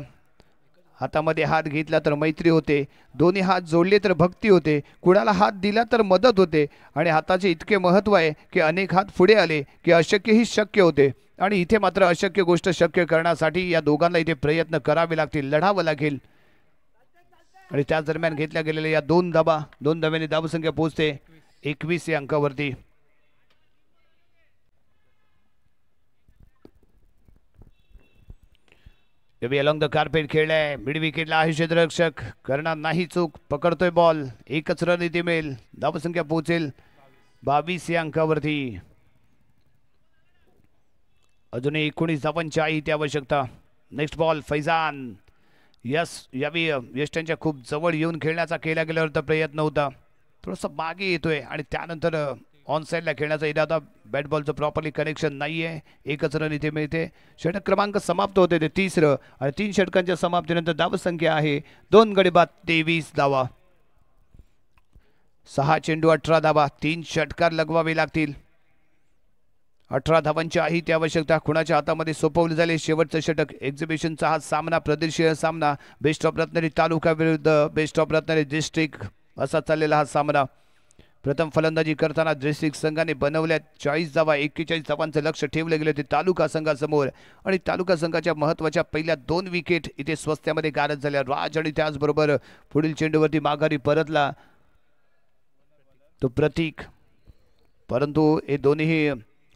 हातामध्ये हात घेतला तर मैत्री होते, दोन्ही हात जोडले तर भक्ती होते, कुणाला हात दिला तर मदत होते आणि हाताचे इतके महत्व आहे की अनेक हात पुढे आले की अशक्यही शक्य होते. आणि इथे मात्र अशक्य गोष्ट शक्य करण्यासाठी या दोघांना इथे प्रयत्न करावे लागतील, लढावं लागेल. आणि त्याच दरम्यान घेतल्या गेलेल्या या 2 धावा, 2 धाव्याने धावसंख्या पोहोचते 21 या अंकावरती. अलॉंग द कार्पेट खेळलाय, मिड विकेटला आहे क्षेत्ररक्षक, करणार नाही चूक, पकडतोय बॉल. 1च रन इथे मिळेल. धावसंख्या पोहोचेल 22 या अंकावरती. अजूनही 19 धावांची आहे इथे आवश्यकता. Next ball. फैजान. यावी यष्टांच्या खूप जवळ येऊन खेळण्याचा केला गेल्यावर प्रयत्न होता, थोडंसं मागे येतोय आणि त्यानंतर ऑन साईडला खेळण्याचा इरादा. बॅट बॉलचं प्रॉपरली कनेक्शन नाहीये. 1च रन इथे मिळते. षटक क्रमांक समाप्त होते ते 3रं आणि 3 षटकांच्या समाप्तीनंतर धावसंख्या आहे 2 गडी बाद 23 धावा. 6 चेंडू 18 धावा, 3 षटकार लगवावे लागतील. 18 धावांची आहे ती आवश्यकता. कुणाच्या हातामध्ये सोपवले झाले शेवटचं षटक. एक्झिबिशनचा हा सामना, प्रदेशीय सामना, बेस्ट ऑफ रत्नागिरी तालुका विरुद्ध बेस्ट ऑफ रत्नागिरी डिस्ट्रिक्ट असा चाललेला हा सामना. प्रथम फलंदाजी करताना डिस्ट्रिक्ट संघाने बनवल्या 40 धावा. 41 धावांचं लक्ष ठेवले गेले ते तालुका संघासमोर आणि तालुका संघाच्या महत्वाच्या पहिल्या 2 विकेट इथे स्वस्त्यामध्ये गारद झाल्या. राज आणि त्याचबरोबर पुढील चेंडूवरती माघारी परतला तो प्रतीक. परंतु हे दोन्ही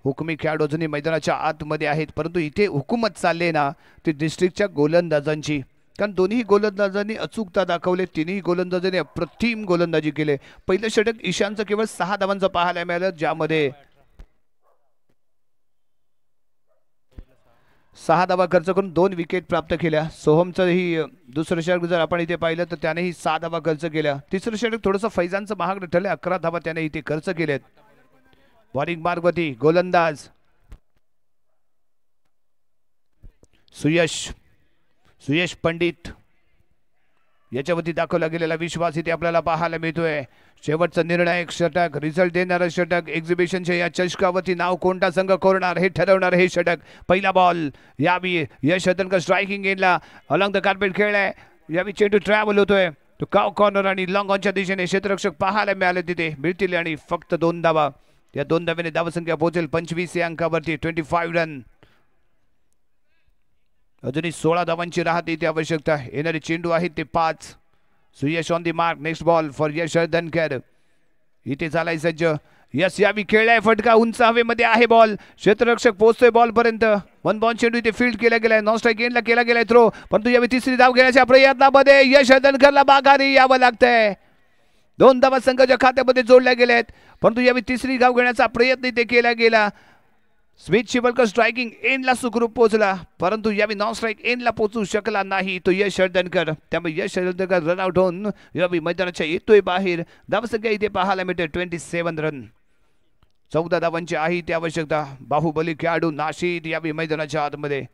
हुकमी खेळाडू अजूनही मैदानाच्या आतमध्ये आहेत, परंतु इथे हुकूमत चालले ना ते डिस्ट्रिक्टच्या गोलंदाजांची, कारण दोन्ही गोलंदाजांनी अचूकता दाखवले. तिन्ही गोलंदाजांनी अप्रतिम गोलंदाजी केले. पहिलं षटक ईशानचं केवळ 6 धावांचं पाहायला मिळालं, ज्यामध्ये 6 धावा खर्च करून 2 विकेट प्राप्त केल्या. सोहमचं ही दुसरं षटक जर आपण इथे पाहिलं तर त्यानेही 6 धावा खर्च केल्या. तिसरं षटक थोडंसं फैजानचं महागडं ठरलं, 11 धावा त्याने इथे खर्च केल्यात. बॉलिंग मार्गवरती गोलंदाज सुयश पंडित याच्यावरती दाखवला गेलेला विश्वास इथे आपल्याला पाहायला मिळतोय. शेवटचं निर्णायक षटक, रिझल्ट देणारं षटक, एक्झिबिशनच्या या चषकावरती नाव कोणता संघ कोरणार हे ठरवणार हे षटक. पहिला बॉल. यावी यश हळदणकर स्ट्रायकिंग एंडला अलॉंग द कार्पेट खेळलाय. यावी चेंडू ट्रॅव्हल होतोय तो काव कॉर्नर आणि लॉंग ऑनच्या दिशेने क्षेत्ररक्षक पाहायला मिळाले तिथे मिळतील आणि फक्त 2 धावा. या 2 धाव्याने धावसंख्या पोहोचेल 25 या अंकावरती. 25 रन. अजूनही 16 धावांची राहते इथे आवश्यकता. येणारे चेंडू आहेत ते 5. Suyash on the mark. Next ball for Yash Haldankar. इथे झालाय सज्ज. यस यावी खेळलाय, फटका उंच हवेमध्ये आहे बॉल. क्षेत्ररक्षक पोहोचतोय बॉल पर्यंत. 1 बॉल चेंडू इथे फील्ड केला गेलाय. नॉन स्ट्राईक एंडला केला गेलाय थ्रो, परंतु यावी तिसरी धाव घेण्याच्या प्रयत्नामध्ये यश हळदणकरला माघारी यावं लागतंय. 2 धावा संघाच्या खात्यामध्ये जोडल्या गेल्या आहेत, परंतु यावेळी तिसरी धाव घेण्याचा प्रयत्न इथे केला गेला. स्मिथ शिवलकर स्ट्रायकिंग एंडला सुखरूप पोहोचला, परंतु यावेळी नॉन स्ट्राईक एंडला पोहोचू शकला नाही तो यश हळदणकर. त्यामुळे यश हळदणकर रनआउट होऊन यावेळी मैदानाच्या येतोय बाहेर. धावसंख्या इथे पाहायला मिळते 27 रन. 14 धावांची आहे ती आवश्यकता. बाहुबली खेळाडू नाशिद यावेळी मैदानाच्या आतमध्ये.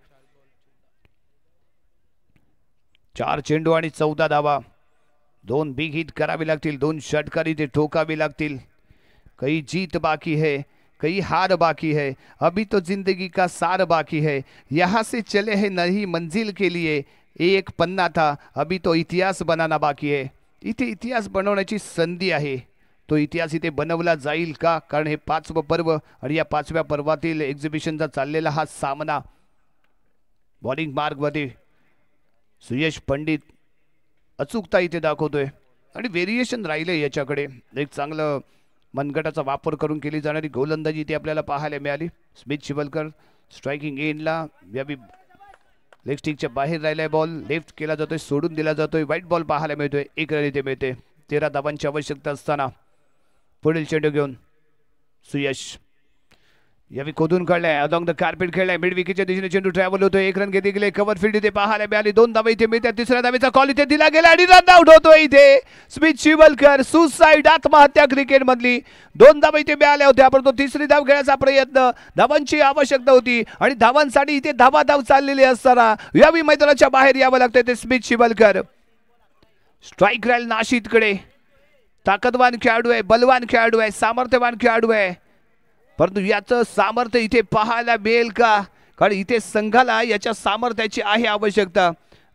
4 चेंडू आणि 14 धावा. 2 बिग हिट करावी लागतील, 2 षटकार इथे ठोकावी लागतील. कई जीत बाकी है, कई हार बाकी है, अभी तो जिंदगी का सार बाकी है. यहाँ से चले हैं नई मंजिल के लिए, एक पन्ना था अभी तो इतिहास बनाना बाकी है. इथे इतिहास बनवण्याची संधी आहे. तो इतिहास इथे बनवला जाईल का? कारण हे 5वं पर्व आणि या 5व्या पर्वातील एक्झिबिशनचा चाललेला हा सामना. बॉलिंग मार्गमध्ये सुयश पंडित अचूकता इथे दाखवतोय आणि व्हेरिएशन राहिले याच्याकडे. एक चांगलं मनगटाचा वापर करून केली जाणारी गोलंदाजी इथे आपल्याला पाहायला मिळाली. स्मिथ शिवलकर स्ट्रायकिंग एंडला, यावी लेग स्टिकच्या बाहेर राहिलाय बॉल, लेफ्ट केला जातोय, सोडून दिला जातोय, व्हाईट बॉल पाहायला मिळतोय. 1 रन इथे मिळते. 13 धावांची आवश्यकता असताना पुढील चेंडू घेऊन सुयश यावी खोदून काढलाय, अलॉंग द कार्पेट खेळलाय, मिड विकेटच्या दिशेने चेंडू ट्रॅव्हल होतोय. 1 रन घेतले गेले. कव्हर फील्ड इथे पाहायला मिळाली. 2 धावा इथे मिळतात. 3ऱ्या धावेचा कॉल इथे दिला गेला आणि रन आउट होतोय इथे. स्मिथ शिवलकर सुसाईड आत्महत्या क्रिकेट मधली. 2 धावा इथे मिळाल्या होत्या, परंतु 3री धाव घेण्याचा प्रयत्न, धावांची आवश्यकता होती आणि धावांसाठी इथे धाव चाललेली असताना यावी मैदानाच्या बाहेर यावं लागतंय ते स्मिथ शिवलकर. स्ट्राईक राहील नाशिदकडे. ताकदवान खेळाडू आहे, बलवान खेळाडू आहे, सामर्थ्यवान खेळाडू आहे, परंतु याचं सामर्थ्य इथे पाहायला मिळेल का? कारण इथे संघाला याच्या सामर्थ्याची आहे आवश्यकता,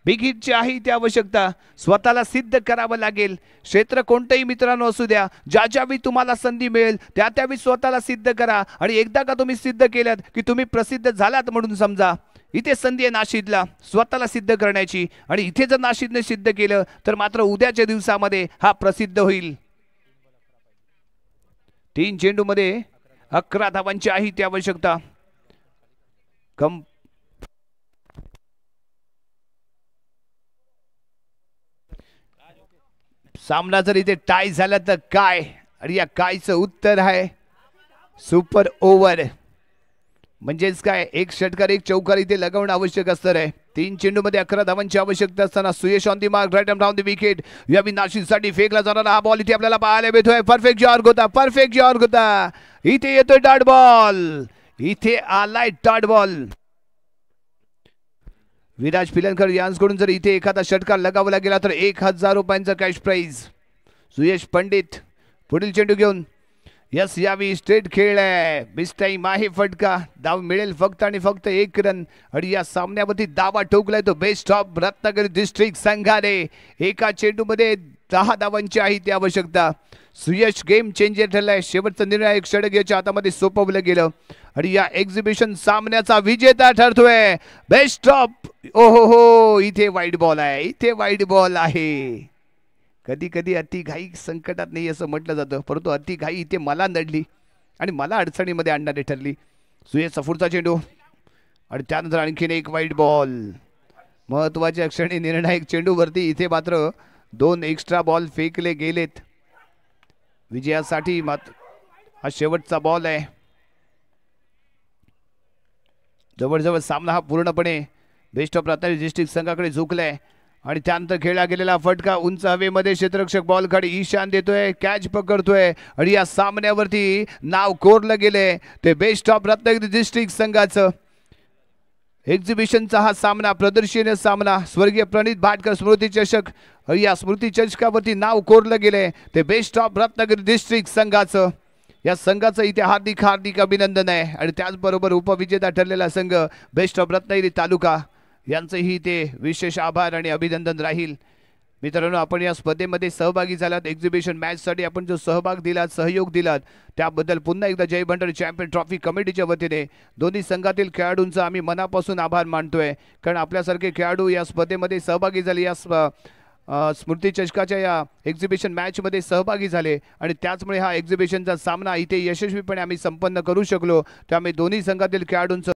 बिग हिटची आहे इथे आवश्यकता. स्वतःला सिद्ध करावं लागेल. क्षेत्र कोणतंही मित्रांनो असू द्या, ज्या ज्यावेळी तुम्हाला संधी मिळेल त्या त्यावेळी स्वतःला सिद्ध करा आणि एकदा का तुम्ही सिद्ध केलं की तुम्ही प्रसिद्ध झालात म्हणून समजा. इथे संधी आहे नाशिदला स्वतःला सिद्ध करण्याची आणि इथे जर नाशिदने सिद्ध केलं तर मात्र उद्याच्या दिवसामध्ये हा प्रसिद्ध होईल. 3 चेंडूमध्ये 11 धावांची आहे ती आवश्यकता. सामना जर इथे टाय झाला तर काय? आणि या कायचं उत्तर आहे सुपर ओव्हर. म्हणजेच काय, 1 षटकार 1 चौकार इथे लगावणं आवश्यक असणार आहे. 3 चेंडूमध्ये 11 धावांची आवश्यकता असताना Suyash on the mark, right and round the wicket. यावी नाशिदसाठी फेकला जाणारा हा बॉल इथे आपल्याला पाहायला मिळतोय. परफेक्ट जॉर्ग होता, परफेक्ट जॉर्ग होता. इथे येतोय डॉट बॉल, इथे आलाय डॉट बॉल. विराज पिलनकर यांच्याकडून जर इथे एखादा षटकार लगावला गेला तर 1000 रुपयांचा कॅश प्राइज. सुयश पंडित पुढील चेंडू घेऊन यस यावी स्ट्रेट खेळलाय. मिस टाइम आहे फटका. धाव मिळेल फक्त आणि फक्त 1 रन आणि या सामन्यावरती दावा ठोकलाय तो बेस्ट ऑफ रत्नागिरी डिस्ट्रिक्ट संघाने. एका चेंडूमध्ये 10 धावांची आहे ती आवश्यकता. सुयश गेम चेंजर ठरलाय. शेवटचा निर्णायक षटक याच्या हातामध्ये सोपवलं गेलं आणि या एक्झिबिशन सामन्याचा विजेता ठरतोय बेस्ट ऑफ. ओहो हो, इथे वाईट बॉल आहे, इथे वाईट बॉल आहे. कधी कधी अति घाई संकटात नाही असं म्हटलं जातं, परंतु अति घाई इथे मला नडली आणि मला अडचणीमध्ये आणणारी ठरली. सुयशचा पुढचा चेंडू आणि त्यानंतर आणखीन 1 वाईट बॉल. महत्वाच्या क्षणी निर्णायक चेंडूवरती इथे मात्र 2 एक्स्ट्रा बॉल फेकले गेलेत. विजयासाठी मात्र हा शेवटचा बॉल आहे. जवळजवळ सामना हा पूर्णपणे बेस्ट ऑफ रत्नागिरी डिस्ट्रिक्ट संघाकडे झुकलाय आणि त्यानंतर खेळला गेलेला फटका उंच हवेमध्ये क्षेत्ररक्षक बॉल कडे ईशान देतोय, कॅच पकडतोय आणि या सामन्यावरती नाव कोरलं गेले ते बेस्ट ऑफ रत्नागिरी डिस्ट्रिक्ट संघाचं. एक्झिबिशनचा हा सामना, प्रदर्शनीय सामना, स्वर्गीय प्रणित भाटकर स्मृती चषक. या स्मृती चषकावरती नाव कोरलं गेले ते बेस्ट ऑफ रत्नागिरी डिस्ट्रिक्ट संघाचं. या संघाचं इथे हार्दिक हार्दिक अभिनंदन आहे आणि त्याचबरोबर उपविजेता ठरलेला संघ बेस्ट ऑफ रत्नागिरी तालुका यांचंही ते विशेष आभार आणि अभिनंदन राहील. मित्रांनो, आपण या स्पर्धेमध्ये सहभागी झालात, एक्झिबिशन मॅचसाठी आपण जो सहभाग दिलात, सहयोग दिलात त्याबद्दल पुन्हा एकदा जय भंडारी चॅम्पियन ट्रॉफी कमिटीच्या वतीने दोन्ही संघातील खेळाडूंचा आम्ही मनापासून आभार मानतोय. कारण आपल्यासारखे खेळाडू या स्पर्धेमध्ये सहभागी झाले, या स्मृती चषकाच्या या एक्झिबिशन मॅचमध्ये सहभागी झाले आणि त्याचमुळे हा एक्झिबिशनचा सामना इथे यशस्वीपणे आम्ही संपन्न करू शकलो. त्यामुळे दोन्ही संघातील खेळाडूंचं